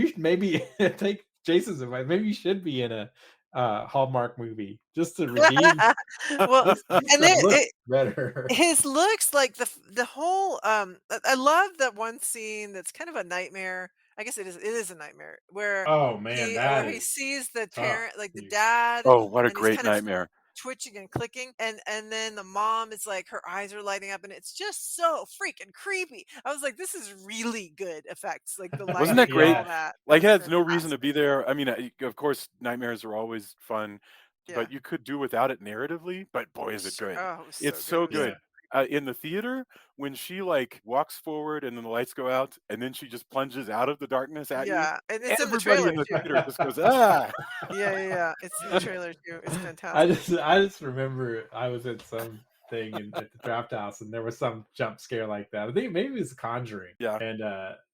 should maybe take Jason's advice. Maybe you should be in a Hallmark movie just to redeem. Well, and better. His looks, like the whole. I love that one scene that's kind of a nightmare. I guess it is a nightmare where where he sees the parent, like the dad. Oh, what a and great he's kind of nightmare! Twitching and clicking, and then the mom is like, her eyes are lighting up, and it's just so freaking creepy. I was like, this is really good effects, like the lighting. Wasn't that great? All that. Like, it has no reason to be there. I mean, of course, nightmares are always fun, but you could do without it narratively. But boy, is it good! Oh, It's so good. In the theater, when she like walks forward and then the lights go out, and then she just plunges out of the darkness at you. And it's everybody in the theater just goes, ah. Yeah. It's in the trailer too. It's fantastic. I just remember I was at some thing at the Draft House, and there was some jump scare like that. I think maybe it was Conjuring. Yeah. And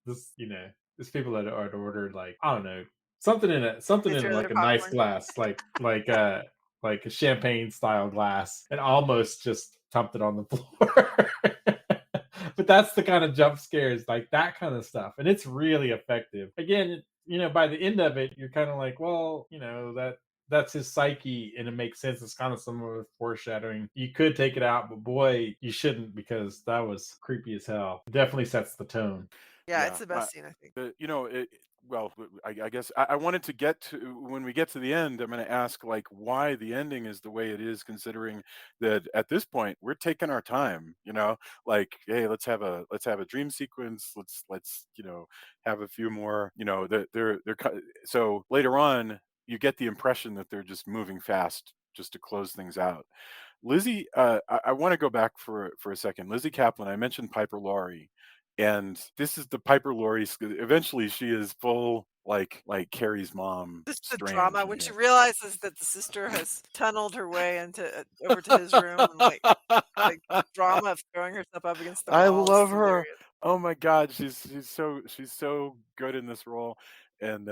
these people that had ordered, like, I don't know, something in like a nice glass, like a champagne style glass, and almost just dumped it on the floor. But that's the kind of jump scares, like that kind of stuff, and it's really effective. Again, by the end of it, you're kind of like, well, that's his psyche, and it makes sense. It's kind of some of the foreshadowing. You could take it out, but boy, you shouldn't, because that was creepy as hell. It definitely sets the tone. Yeah, it's the best scene, I think. Well, I guess I wanted to get to, when we get to the end, I'm going to ask like why the ending is the way it is, considering that at this point we're taking our time, like, hey, let's have a dream sequence. Let's have a few more, so later on you get the impression that they're just moving fast just to close things out. Lizzy, I want to go back for a second. Lizzy Caplan, I mentioned Piper Laurie. And this is the Piper Laurie. Eventually, she is full like Carrie's mom. Just the drama when she realizes that the sister has tunneled her way over to his room, and like drama of throwing herself up against the wall. I love her. Oh my God, she's so good in this role. And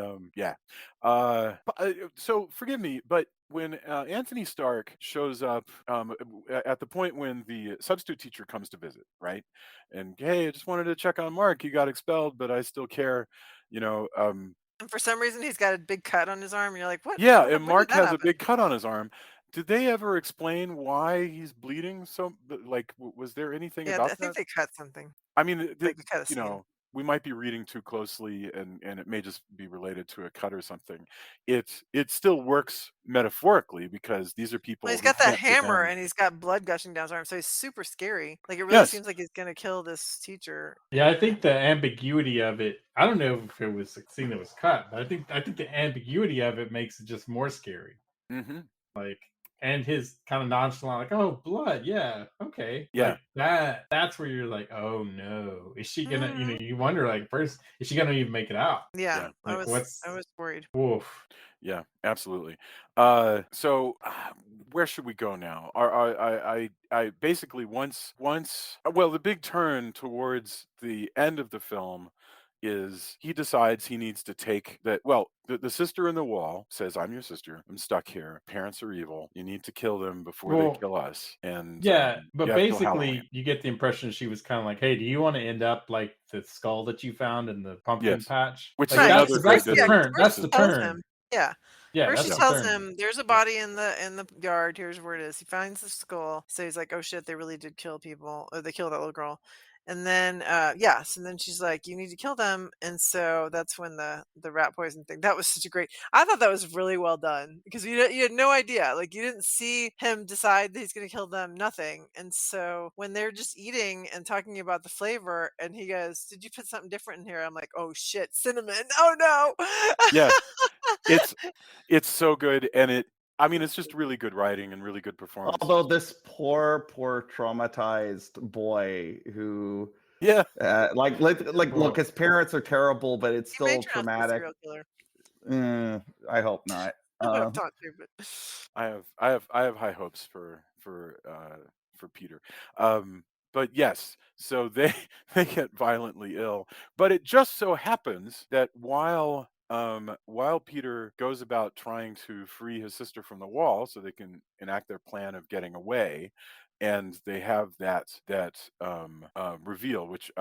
so forgive me, but when Antony Stark shows up at the point when the substitute teacher comes to visit, right? And hey, I just wanted to check on Mark. He got expelled, but I still care, And for some reason, he's got a big cut on his arm, and you're like, what? Yeah, and Mark has a big cut on his arm. Did they ever explain why he's bleeding? So, like, was there anything about that? I think they cut something. I mean, we might be reading too closely, and it may just be related to a cut or something. It still works metaphorically, because these are people. Well, he's got that hammer, and he's got blood gushing down his arm, so he's super scary. Like, it really seems like he's going to kill this teacher. Yeah, I think the ambiguity of it, I don't know if it was a scene that was cut, but I think the ambiguity of it makes it just more scary. Mm-hmm. Like, and his kind of nonchalant, like, oh, blood, yeah, okay. Yeah. Like that's where you're like, oh no. Is she gonna, you wonder, like, first, is she gonna even make it out? Yeah. Like, I was worried. Woof. Yeah, absolutely. So where should we go now? I basically once the big turn towards the end of the film is he decides he needs to take that. Well, the sister in the wall says, I'm your sister. I'm stuck here. Parents are evil. You need to kill them before they kill us. And but basically you get the impression she was kind of like, hey, do you want to end up like the skull that you found in the pumpkin patch? Which like, is that's the turn. That's the turn. Yeah. Yeah, First, she that's tells concerning. him there's a body in the yard. Here's where it is. He finds the skull. So he's like, "Oh shit, they really did kill people. Or they killed that little girl." And then, yes, and then she's like, "You need to kill them." And so that's when the rat poison thing. That was such a great. I thought that was really well done because you had no idea. Like you didn't see him decide that he's going to kill them. Nothing. And so when they're just eating and talking about the flavor, and he goes, "Did you put something different in here?" I'm like, "Oh shit, cinnamon! Oh no!" Yeah, it's so good, and I mean, it's just really good writing and really good performances. Although this poor traumatized boy who, Yeah, look, his parents are terrible, but it's He may still turn out to be a traumatic. serial killer. I hope not. I would have thought to, but I have high hopes for Peter. But yes, so they they get violently ill. But it just so happens that while Peter goes about trying to free his sister from the wall so they can enact their plan of getting away, and they have that reveal, which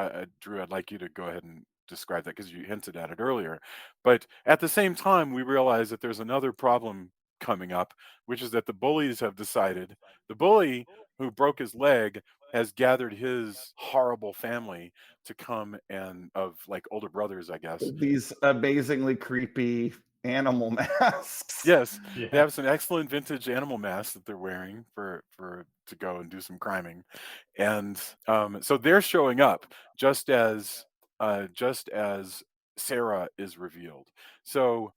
Drew, I'd like you to go ahead and describe that because you hinted at it earlier. But at the same time, we realize that there's another problem coming up, which is that the bullies have decided the bully who broke his leg has gathered his horrible family to come and of like older brothers, I guess. These amazingly creepy animal masks. Yes, they Yeah. have some excellent vintage animal masks that they're wearing for to go and do some criming, and so they're showing up just as Sarah is revealed. So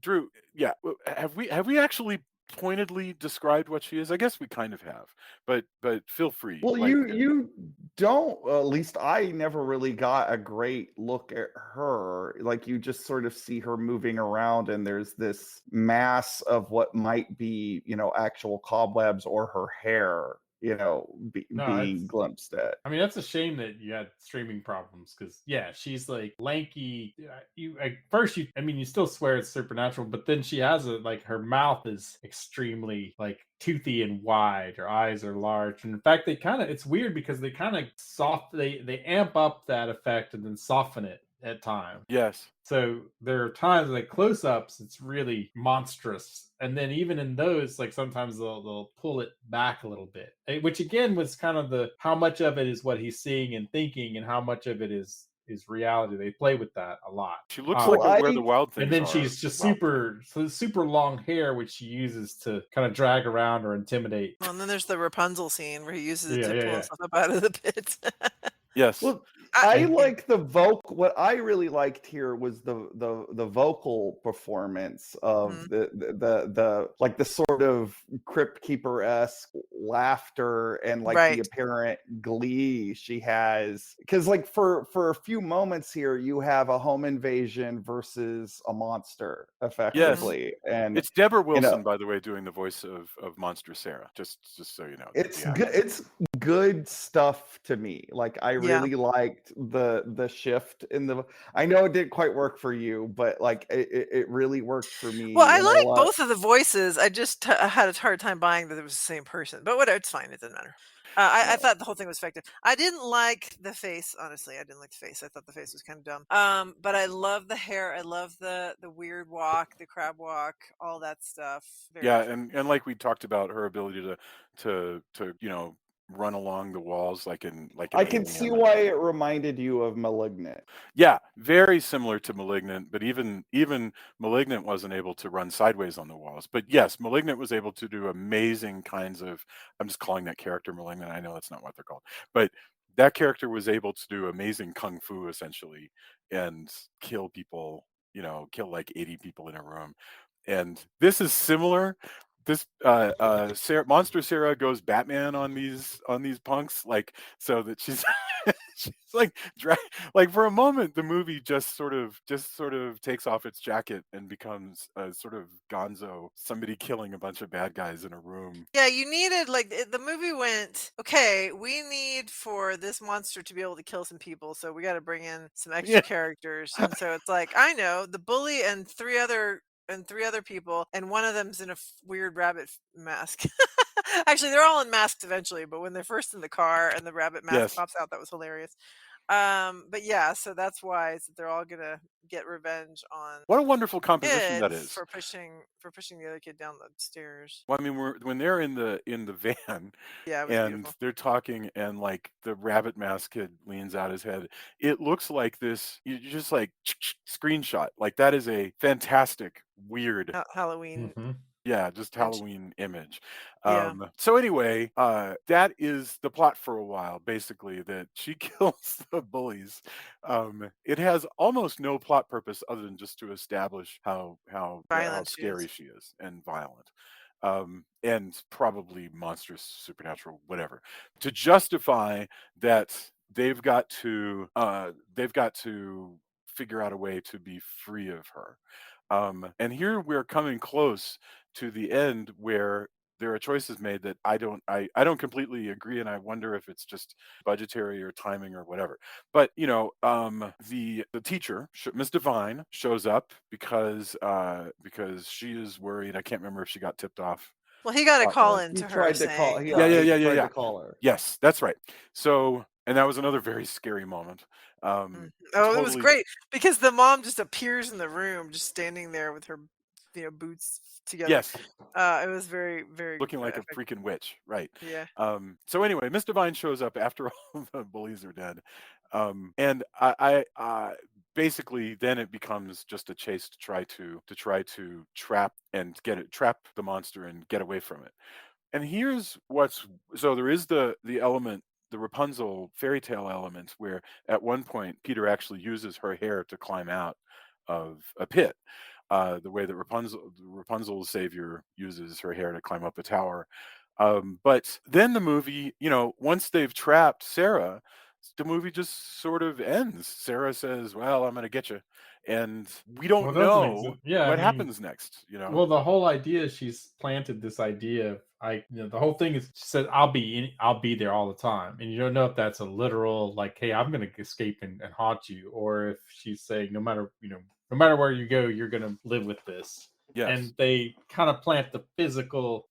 Drew, yeah, have we actually pointedly described what she is? I guess we kind of have, but feel free. Well, Like, you don't. At least I never really got a great look at her. Like you just sort of see her moving around, and there's this mass of what might be, actual cobwebs or her hair, No, being glimpsed at. I mean, that's a shame that you had streaming problems because, yeah, she's like lanky. You at first, I mean, you still swear it's supernatural, but then she has her mouth is extremely like toothy and wide. Her eyes are large, and in fact, it's weird because they kind of they amp up that effect and then soften it at times. yes, So there are times like close-ups, it's really monstrous, and then even in those, like sometimes they'll pull it back a little bit, which again was kind of the how much of it is what he's seeing and thinking, and how much of it is reality. They play with that a lot. she looks Well, like where the wild things And then are. she's just Wild super long hair, which she uses to kind of drag around or intimidate. well, and then there's the Rapunzel scene where he uses it Yeah, to yeah, pull yeah. himself up out of the pit. Yes. Well, I- I And- like what I really liked here was the vocal performance of the like the sort of crypt keeper-esque laughter and like Right. the apparent glee she has, because like for a few moments here you have a home invasion versus a monster effectively. And It's Deborah you know, Wilson, by the way, doing the voice of Monster Sarah. Just so you know. it's Yeah. good. It's good stuff to me. Like I Yeah. really liked the shift in the. I know it didn't quite work for you, but like it really worked for me. Well, I and like love- both of the voices. I just had a hard time buying that it was the same person. But whatever, it's fine. It doesn't matter. I thought the whole thing was effective. I didn't like the face, honestly. I didn't like the face. I thought the face was kind of dumb. But I love the hair. I love the weird walk, the crab walk, all that stuff. Very Yeah, fun. and like we talked about her ability to run along the walls like an I can alien. see why it reminded you of Malignant. Yeah, very similar to Malignant, but even Malignant wasn't able to run sideways on the walls. But yes, Malignant was able to do amazing kinds of. I'm just calling that character Malignant. I know that's not what they're called, but that character was able to do amazing kung fu essentially and kill people. Kill like 80 people in a room. And this is similar. This Monster Sarah goes Batman on these punks, like so that she's she's like like for a moment the movie just sort of takes off its jacket and becomes a sort of gonzo, somebody killing a bunch of bad guys in a room. Yeah, you needed the movie went, okay, we need for this monster to be able to kill some people, so we got to bring in some extra Yeah. characters. And so it's like, I know the bully and three other people, and one of them's in a weird rabbit mask. Actually, they're all in masks eventually, but when they're first in the car and the rabbit mask Yes. pops out, that was hilarious. But yeah, so that's why they're all gonna get revenge on What a wonderful composition kid that is. for pushing the other kid down the stairs. Well, I mean, when they're in the van Yeah, it was and beautiful. they're talking, and like the rabbit mask kid leans out his head, it looks like this. You just like screenshot. Like that is a fantastic, weird, Halloween Mhm. yeah, just image. Halloween image. Yeah. So anyway, that is the plot for a while, basically, that she kills the bullies. It has almost no plot purpose other than just to establish how Violent she scary is. she is and violent. And probably monstrous, supernatural, whatever, to justify that they've got to figure out a way to be free of her. And here we're coming close to the end where there are choices made that I don't completely agree, and I wonder if it's just budgetary or timing or whatever. But the teacher, Miss Devine, shows up because she is worried. I can't remember if she got tipped off. Well, he got a What call was. in He to her tried to call. saying, Yeah, He tried yeah. to call her. Yes, that's right. So, and that was another very scary moment. Mhm. Oh, it was Totally. great because the mom just appears in the room, just standing there with her, boots together. Yes. It was very, very Looking like a effective. freaking witch, right? Yeah. So anyway, Miss Devine shows up after all the bullies are dead, and I basically then it becomes just a chase to try to trap the monster and get away from it. And here's there is the element, the Rapunzel fairy tale element, where at one point Peter actually uses her hair to climb out of a pit. The way that Rapunzel's savior uses her hair to climb up a tower. But then the movie, once they've trapped Sarah, the movie just sort of ends. Sarah says, "Well, I'm going to get you," and we Well, don't it doesn't make sense. know Yeah, I what mean, happens next. well, the whole idea is she's planted this idea of the whole thing is she said I'll be there all the time, and you don't know if that's a literal like, hey, I'm going to escape and haunt you, or if she's saying no matter where you go, you're going to live with this. Yes. And they kind of plant the physical,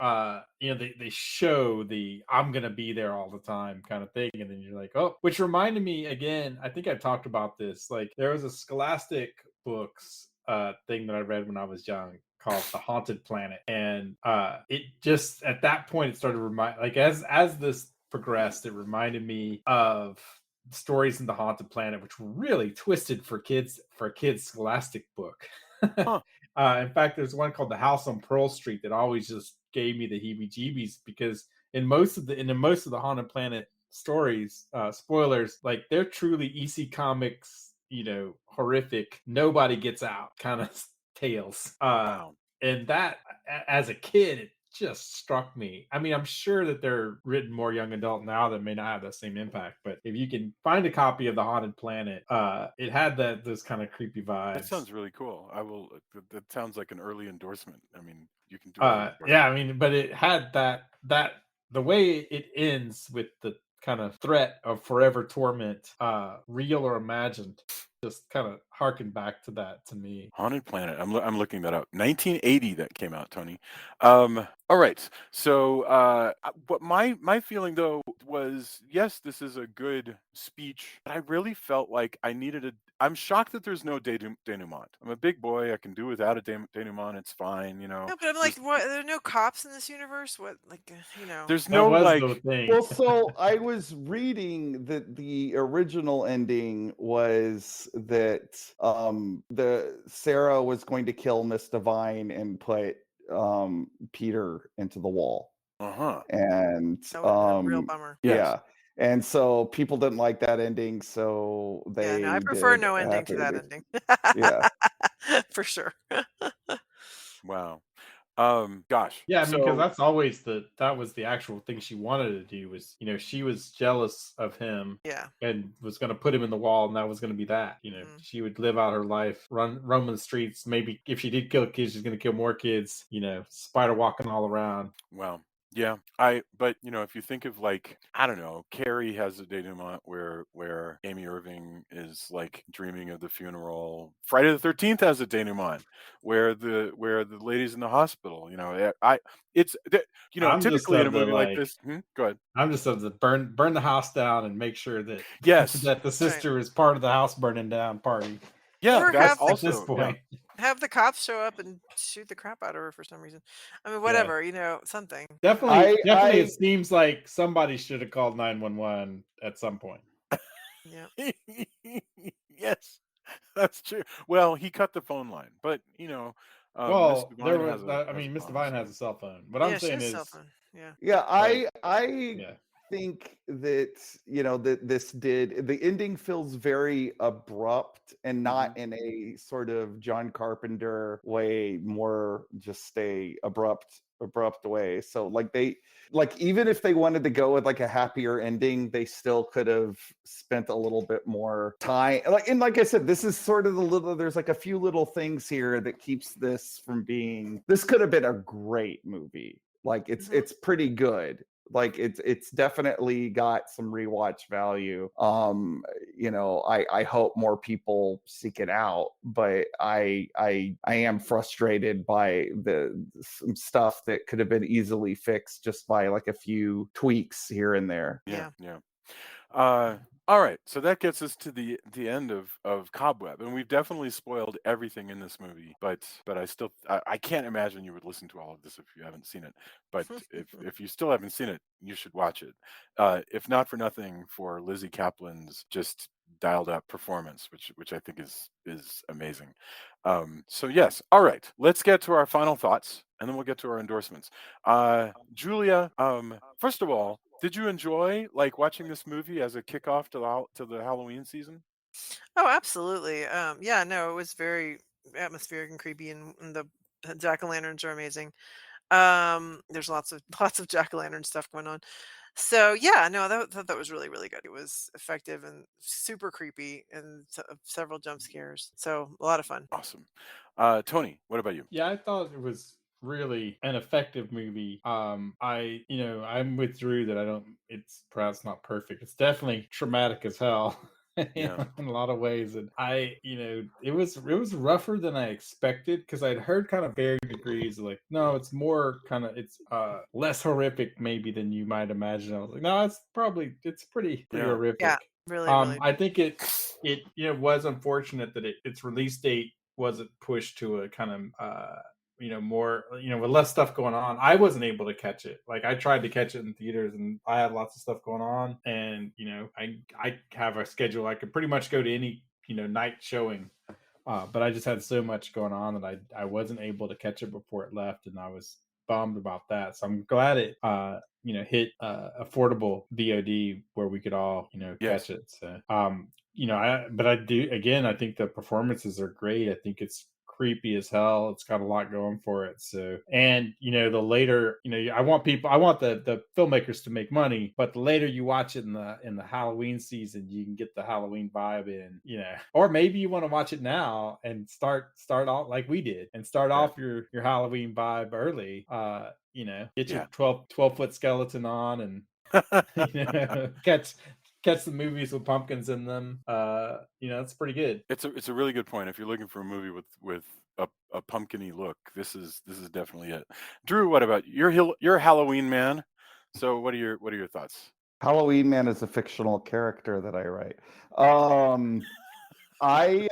they show the I'm gonna be there all the time kind of thing, and then you're like, oh, which reminded me again. I think I talked about this. Like there was a Scholastic books thing that I read when I was young called The Haunted Planet, and it just at that point it started to remind like as this progressed, it reminded me of stories in The Haunted Planet, which were really twisted for a kids Scholastic book. Huh. In fact, there's one called The House on Pearl Street that always just gave me the heebie-jeebies because in most of the Haunted Planet stories, spoilers, like they're truly EC Comics, horrific, nobody gets out kind of tales. Wow. And that, as a kid, it just struck me. I mean, I'm sure that they're written more young adult now that may not have that same impact. But if you can find a copy of The Haunted Planet, it had those kind of creepy vibes. That sounds really cool. I will. That sounds like an early endorsement. I mean, you can do it. Yeah, I mean, but it had that the way it ends with the kind of threat of forever torment, real or imagined, just kind of harken back to that to me. Haunted Planet. I'm looking that up. 1980 that came out, Tony. All right. So, what my feeling though was, yes, this is a good speech, but I really felt like I needed a. I'm shocked that there's no denouement. I'm a big boy. I can do without a denouement. It's fine. No, but I'm like, what? There are no cops in this universe. What, like, There's That no was like. the thing. Well, so I was reading that the original ending was that the Sarah was going to kill Miss Devine and put Peter into the wall. And that was a real bummer. Yes. yeah. And so people didn't like that ending, so they Yeah, no, I prefer did no a ending to happy that ending. ending. Yeah. For sure. Wow. Gosh. Yeah, I mean, because So that was the actual thing she wanted to do was, she was jealous of him Yeah. and was going to put him in the wall, and that was going to be that. She would live out her life, roam the streets. Maybe if she did kill kids, she's going to kill more kids. Spider walking all around. wow. Yeah, but if you think of like, I don't know, Carrie has a denouement where Amy Irving is like dreaming of the funeral. Friday the 13th has a denouement where the lady's in the hospital. I'm just Typically in a of the movie like like, this. Go ahead. I'm just of the burn the house down and make sure that Yes, that the Right. sister is part of the house burning down party. yeah, Or that's have the At this also yeah. point, have the cops show up and shoot the crap out of her for some reason. I mean, yeah, whatever, something. definitely, I definitely. It I seems like somebody should have called 911 at some point. Yeah. Yes, that's true. Well, he cut the phone line, but Miss Well, there Divine was. I has a mean, Miss phone, Divine has so a cell phone. What I'm Yeah, she saying has a cell is, phone. Yeah. yeah, like, I yeah, think that that the ending feels very abrupt and mhm, not in a sort of John Carpenter way, more just a abrupt way. So like even if they wanted to go with like a happier ending, they still could have spent a little bit more time. Like I said, this is sort of there's like a few little things here that keeps this could have been a great movie. Like Hmm. it's pretty good. Like it's definitely got some rewatch value. I hope more people seek it out, but I am frustrated by some stuff that could have been easily fixed just by like a few tweaks here and there. yeah, Yeah. yeah. Uh, all right, so that gets us to the end of Cobweb, and we've definitely spoiled everything in this movie. But I can't imagine you would listen to all of this if you haven't seen it. But if you still haven't seen it, you should watch it. If not for nothing, for Lizzy Caplan's just dialed up performance, which I think is amazing. So yes, all right, let's get to our final thoughts, and then we'll get to our endorsements. Julia, first of all, did you enjoy like watching this movie as a kickoff to the Halloween season? Oh, absolutely. Yeah, no, it was very atmospheric and creepy, and the jack o' lanterns are amazing. There's lots of lots of jack o' lantern stuff going on. So yeah, no, that was really really good. It was effective and super creepy, and several jump scares. So a lot of fun. Awesome. Tony, what about you? yeah, I thought it was really an effective movie. I'm with Drew that I don't. It's perhaps not perfect. It's definitely traumatic as hell. in Yeah, a lot of ways, and it was rougher than I expected because I'd heard kind of varying degrees. Like, no, it's more kind of it's less horrific maybe than you might imagine. I was like, no, it's pretty yeah, Yeah, horrific. really really. I think it was unfortunate that its release date wasn't pushed to a kind of more with less stuff going on. I wasn't able to catch it. Like, I tried to catch it in theaters and I had lots of stuff going on, and I have a schedule. I could pretty much go to any night showing, but I just had so much going on that I wasn't able to catch it before it left, and I was bummed about that. So I'm glad it hit affordable VOD where we could all yes, catch it. So I do, again, I think the performances are great. I think it's creepy as hell. It's got a lot going for it. So, and the later, I want the filmmakers to make money, but the later you watch it in the Halloween season, you can get the Halloween vibe in, or maybe you want to watch it now and start off like we did and start right, off your Halloween vibe early. Get your yeah. 12-foot skeleton on and catch the movies with pumpkins in them. It's pretty good. It's a really good point. If you're looking for a movie with a pumpkin-y look, this is definitely it. Drew, what about you? You're a Halloween man. So what are your thoughts? Halloween Man is a fictional character that I write. Um, I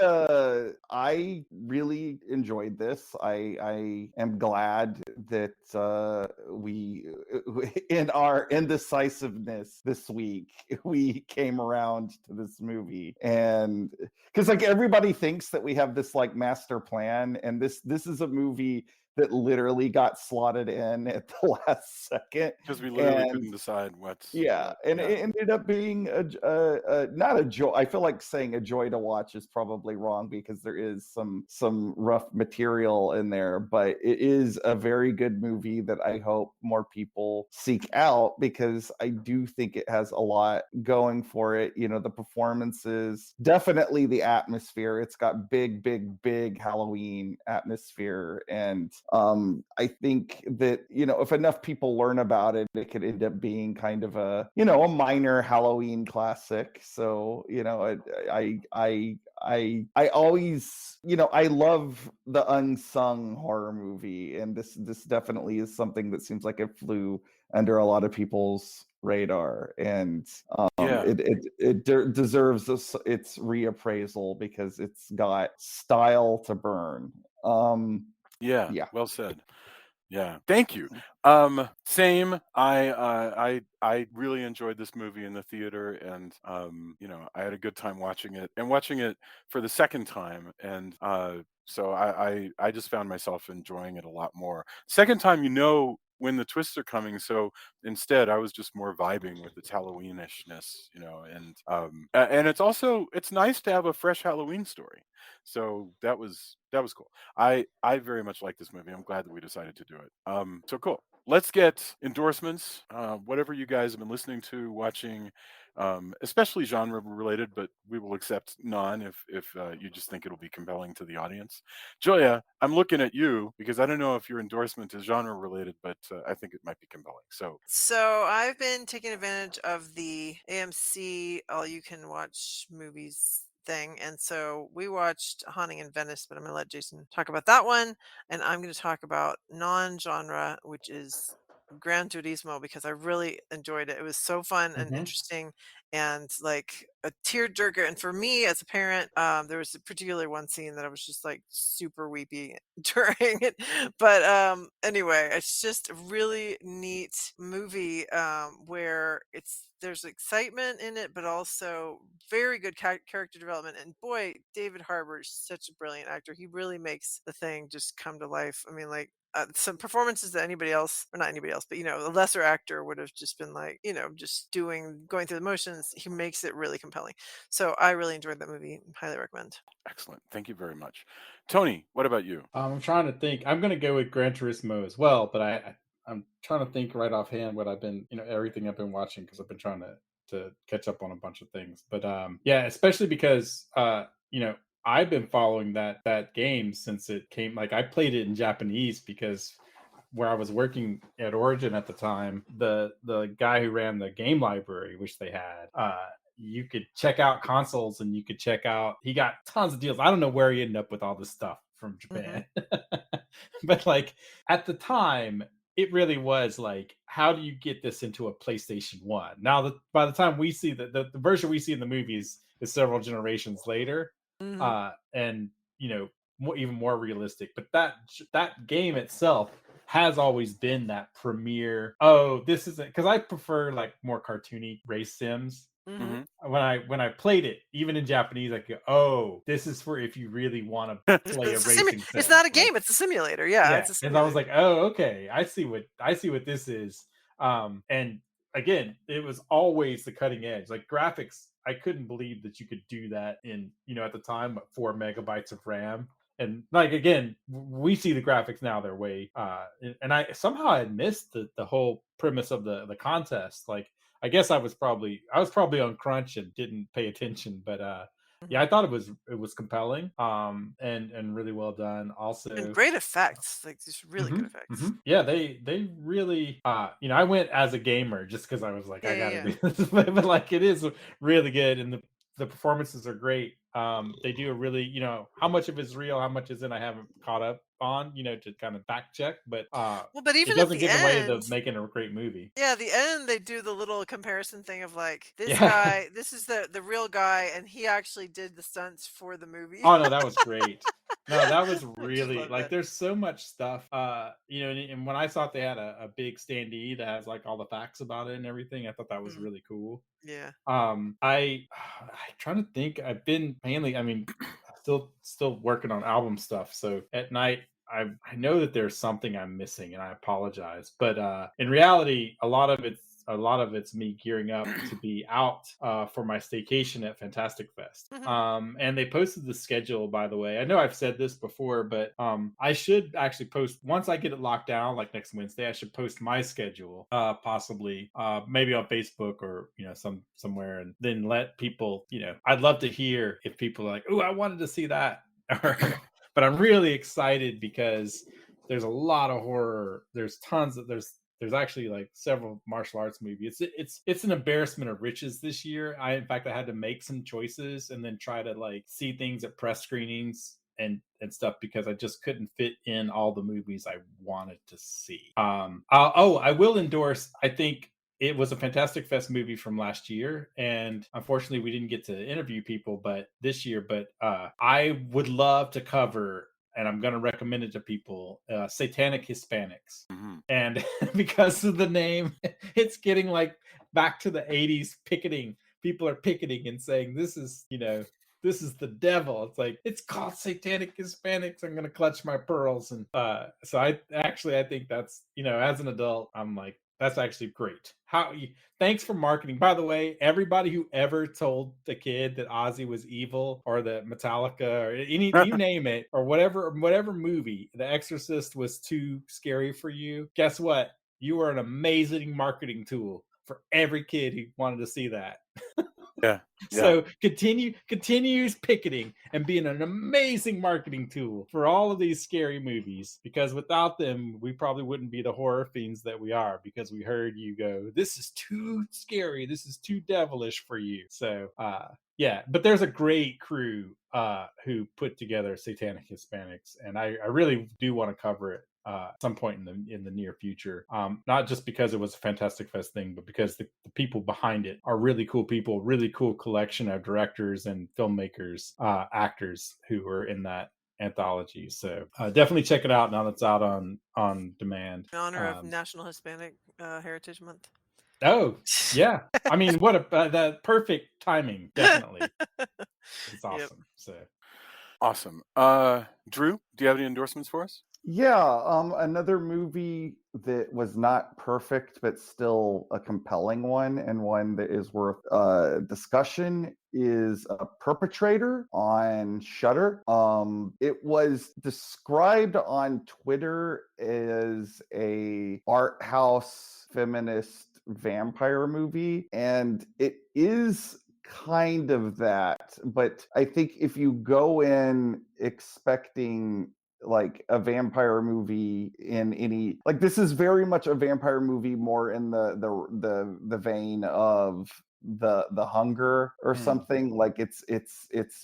really enjoyed this. I am glad that we in our indecisiveness this week we came around to this movie, and because like everybody thinks that we have this like master plan, and this is a movie that literally got slotted in at the last second. Because we literally And couldn't decide yeah, what. and Yeah, it ended up being not a joy. I feel like saying a joy to watch is probably wrong because there is some rough material in there, but it is a very good movie that I hope more people seek out because I do think it has a lot going for it. The performances, definitely the atmosphere. It's got big, big, big Halloween atmosphere, and I think that, if enough people learn about it, it could end up being kind of a minor Halloween classic. So, I always, I love the unsung horror movie, and this definitely is something that seems like it flew under a lot of people's radar, and it deserves its reappraisal because it's got style to burn. Yeah, Yeah. well said. Yeah, thank you. Same. I really enjoyed this movie in the theater, and I had a good time watching it, and watching it for the second time, and so I just found myself enjoying it a lot more. Second time, when the twists are coming, so instead I was just more vibing with its Halloweenishness, and it's nice to have a fresh Halloween story. So that was cool. I very much like this movie. I'm glad that we decided to do it. So cool. Let's get endorsements. Whatever you guys have been listening to, watching, especially genre related, but we will accept none if you just think it'll be compelling to the audience. Julia, I'm looking at you because I don't know if your endorsement is genre related, but I think it might be compelling. So I've been taking advantage of the AMC all you can watch movies thing. And so we watched Haunting in Venice, but I'm going to let Jason talk about that one. And I'm going to talk about non-genre, which is Gran Turismo, because I really enjoyed it. It was so fun and interesting and like a tearjerker. And for me as a parent, there was particularly one scene that I was just like super weepy during it. But anyway, it's just a really neat movie where there's excitement in it, but also very good character development. And boy, David Harbour is such a brilliant actor. He really makes the thing just come to life. I mean, like some performances that anybody else, or not anybody else, but a lesser actor would have just been like, just going through the motions. He makes it really compelling. So I really enjoyed that movie. Highly recommend. Excellent. Thank you very much. Tony, what about you? I'm trying to think. I'm going to go with Gran Turismo as well, but I'm trying to think right offhand what I've been, everything I've been watching, because I've been trying to catch up on a bunch of things. But yeah, especially because I've been following that game since it came. Like, I played it in Japanese because where I was working at Origin at the time, the guy who ran the game library, which they had, you could check out consoles, and you could check out, he got tons of deals. I don't know where he ended up with all this stuff from Japan. But like, at the time, it really was like, how do you get this into a PlayStation 1? Now, by the time we see the version we see in the movies is several generations later, and even more realistic. But that game itself has always been that premier. Oh, this isn't, because I prefer like more cartoony race sims. When I played it, even in Japanese, I go, oh, this is for if you really want to play a racing sim. It's not a game; it's a simulator. Yeah, it's a simulator. And I was like, oh, okay, I see what this is. And again, it was always the cutting edge. Like, graphics, I couldn't believe that you could do that in, at the time, 4 megabytes of RAM. And like, again, we see the graphics now, they're way and I somehow had missed the whole premise of the contest. Like, I guess I was probably on crunch and didn't pay attention, but yeah, I thought it was compelling, and really well done. Also, and great effects, like just really good effects. Yeah, they really, I went as a gamer just because I was like, I gotta do this, but like, it is really good, and the performances are great. They do a really, how much of it's real, how much isn't, I haven't caught up on, to kind of fact check, but but even it doesn't at the get in the way end, of making a great movie. Yeah, at the end they do the little comparison thing of like, this guy, this is the real guy, and he actually did the stunts for the movie. Oh no, that was great. No, that was I just really, love like, that. there's so much stuff. And when I thought they had a big standee that has like all the facts about it and everything, I thought that was really cool. Yeah. I trying to think. I've been mainly, I mean, still working on album stuff. So at night, I know that there's something I'm missing, and I apologize. But in reality, a lot of it's me gearing up to be out for my staycation at Fantastic Fest. And they posted the schedule, by the way. I know I've said this before, but I should actually post, once I get it locked down, like next Wednesday, I should post my schedule, possibly maybe on Facebook or somewhere, and then let people, I'd love to hear if people are like, oh, I wanted to see that. But I'm really excited because there's a lot of horror. There's tons of there's actually like several martial arts movies. It's an embarrassment of riches this year. In fact I had to make some choices and then try to like see things at press screenings and stuff because I just couldn't fit in all the movies I wanted to see. I will endorse. I think it was a Fantastic Fest movie from last year, and unfortunately, we didn't get to interview people, but this year. But I would love to cover, and I'm going to recommend it to people, Satanic Hispanics. Mm-hmm. And because of the name, it's getting like back to the 80s picketing. People are picketing and saying, this is the devil. It's like, it's called Satanic Hispanics. I'm going to clutch my pearls. And so I think that's, as an adult, I'm like, that's actually great. Thanks for marketing. By the way, everybody who ever told the kid that Ozzy was evil or that Metallica or any, you name it, or whatever movie, The Exorcist was too scary for you, guess what? You are an amazing marketing tool for every kid who wanted to see that. Yeah. So continues picketing and being an amazing marketing tool for all of these scary movies, because without them, we probably wouldn't be the horror fiends that we are, because we heard you go, this is too scary. This is too devilish for you. So, yeah, but there's a great crew who put together Satanic Hispanics, and I really do want to cover it at some point in the near future. Not just because it was a Fantastic Fest thing, but because the people behind it are really cool people, really cool collection of directors and filmmakers, actors who were in that anthology. So definitely check it out now that it's out on demand. In honor of National Hispanic Heritage Month. Oh, yeah. I mean, what that perfect timing, definitely. It's awesome. Yep. So awesome. Drew, do you have any endorsements for us? Yeah, another movie that was not perfect but still a compelling one, and one that is worth discussion, is Perpetrator on Shudder. It was described on Twitter as a art house feminist vampire movie, and it is kind of that. But I think if you go in expecting like a vampire movie in any, like, this is very much a vampire movie more in the vein of the Hunger or something. Like it's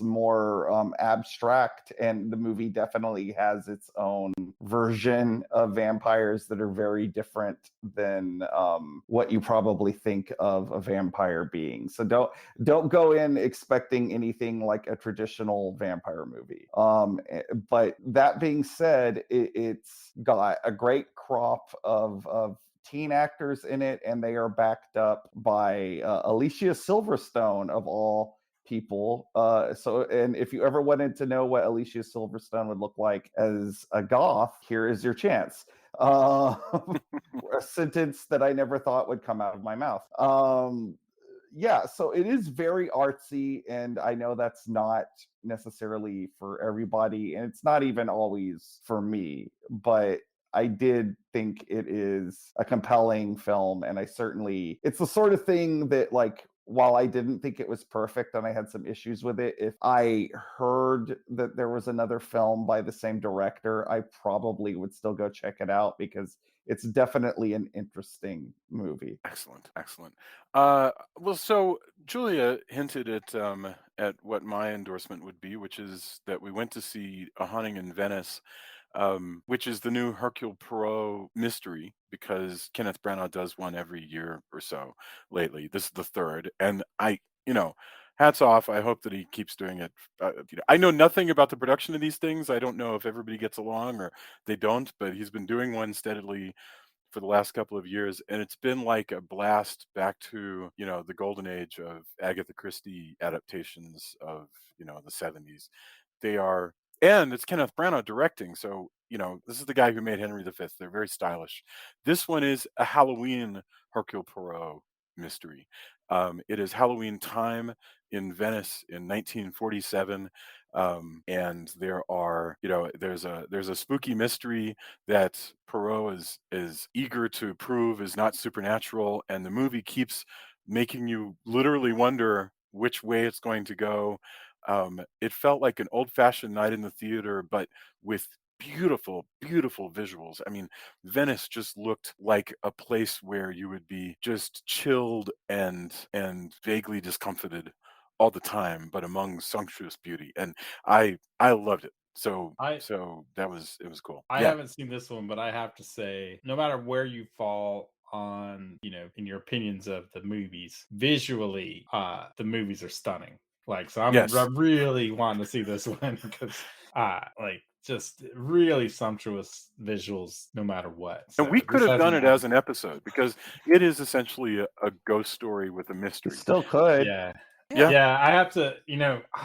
more abstract, and the movie definitely has its own version of vampires that are very different than what you probably think of a vampire being. So don't go in expecting anything like a traditional vampire movie. But that being said, it's got a great crop of teen actors in it, and they are backed up by Alicia Silverstone, of all people. And if you ever wanted to know what Alicia Silverstone would look like as a goth, here is your chance. A sentence that I never thought would come out of my mouth. Yeah, so it is very artsy, and I know that's not necessarily for everybody, and it's not even always for me, but I did think it is a compelling film, and it's the sort of thing that, like, while I didn't think it was perfect and I had some issues with it, if I heard that there was another film by the same director, I probably would still go check it out, because it's definitely an interesting movie. Excellent. Well, so Julia hinted at what my endorsement would be, which is that we went to see A Haunting in Venice, which is the new Hercule Poirot mystery, because Kenneth Branagh does one every year or so lately. This is the third, and hats off. I hope that he keeps doing it. I know nothing about the production of these things. I don't know if everybody gets along or they don't, but he's been doing one steadily for the last couple of years, and it's been like a blast back to the golden age of Agatha Christie adaptations of the 70s. And it's Kenneth Branagh directing, so this is the guy who made Henry V. They're very stylish. This one is a Halloween Hercule Poirot mystery. It is Halloween time in Venice in 1947. And there's a spooky mystery that Poirot is eager to prove is not supernatural, and the movie keeps making you literally wonder which way it's going to go. It felt like an old-fashioned night in the theater, but with beautiful, beautiful visuals. I mean, Venice just looked like a place where you would be just chilled and vaguely discomfited all the time, but among sumptuous beauty. And I loved it. So I that was it was cool. I Yeah. haven't seen this one, but I have to say, no matter where you fall on, in your opinions of the movies, visually, the movies are stunning. Like, so I'm Yes. really wanting to see this one because, like, just really sumptuous visuals, no matter what. And So we could this have has done an it as an episode because it is essentially a ghost story with a You mystery. still could. yeah. Yeah. Yeah, I have to,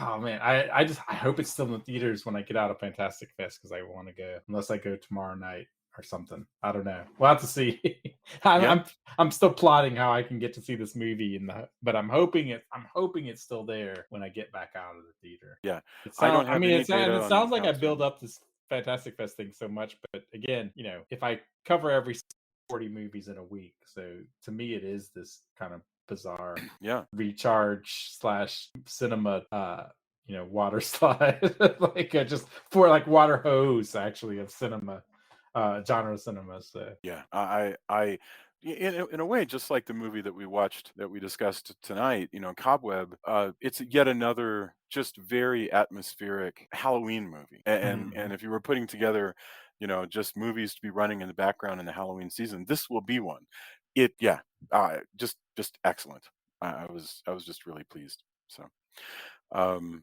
oh man, I hope it's still in the theaters when I get out of Fantastic Fest because I want to go, unless I go tomorrow night or something. I don't know. We'll have to see. I'm, Yeah. I'm I'm still plotting how I can get to see this movie but I'm hoping it's still there when I get back out of the theater. Yeah. It I don't sounds, I have mean, any data it on sounds like how I it's gonna build be. up this Fantastic Fest thing so much, but again, if I cover every 40 movies in a week, so to me it is this kind of bizarre Yeah. recharge / cinema water slide like just for like water hose actually of cinema genre cinema. So Yeah. In a way, just like the movie that we discussed tonight, Cobweb, it's yet another just very atmospheric Halloween movie. And if you were putting together, just movies to be running in the background in the Halloween season, this will be one. Just excellent. I was just really pleased. So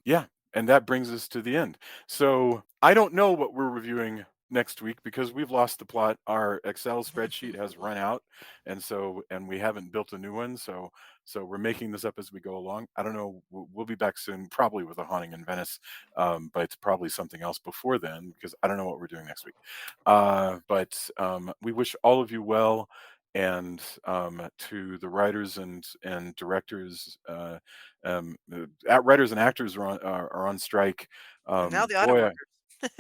yeah, and that brings us to the end. So I don't know what we're reviewing next week because we've lost the plot. Our Excel spreadsheet has run out, and we haven't built a new one. So we're making this up as we go along. I don't know. We'll be back soon, probably with A Haunting in Venice, but it's probably something else before then because I don't know what we're doing next week. But we wish all of you well. And to the writers and directors, writers and actors are on strike. And now the auto Boy,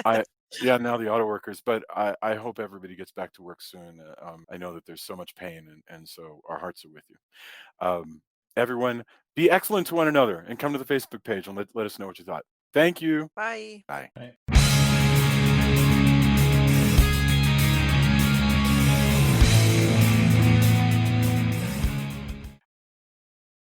workers. yeah, now the auto workers, but I hope everybody gets back to work soon. I know that there's so much pain, and so our hearts are with you. Everyone, be excellent to one another and come to the Facebook page and let us know what you thought. Thank you. Bye. Bye. right.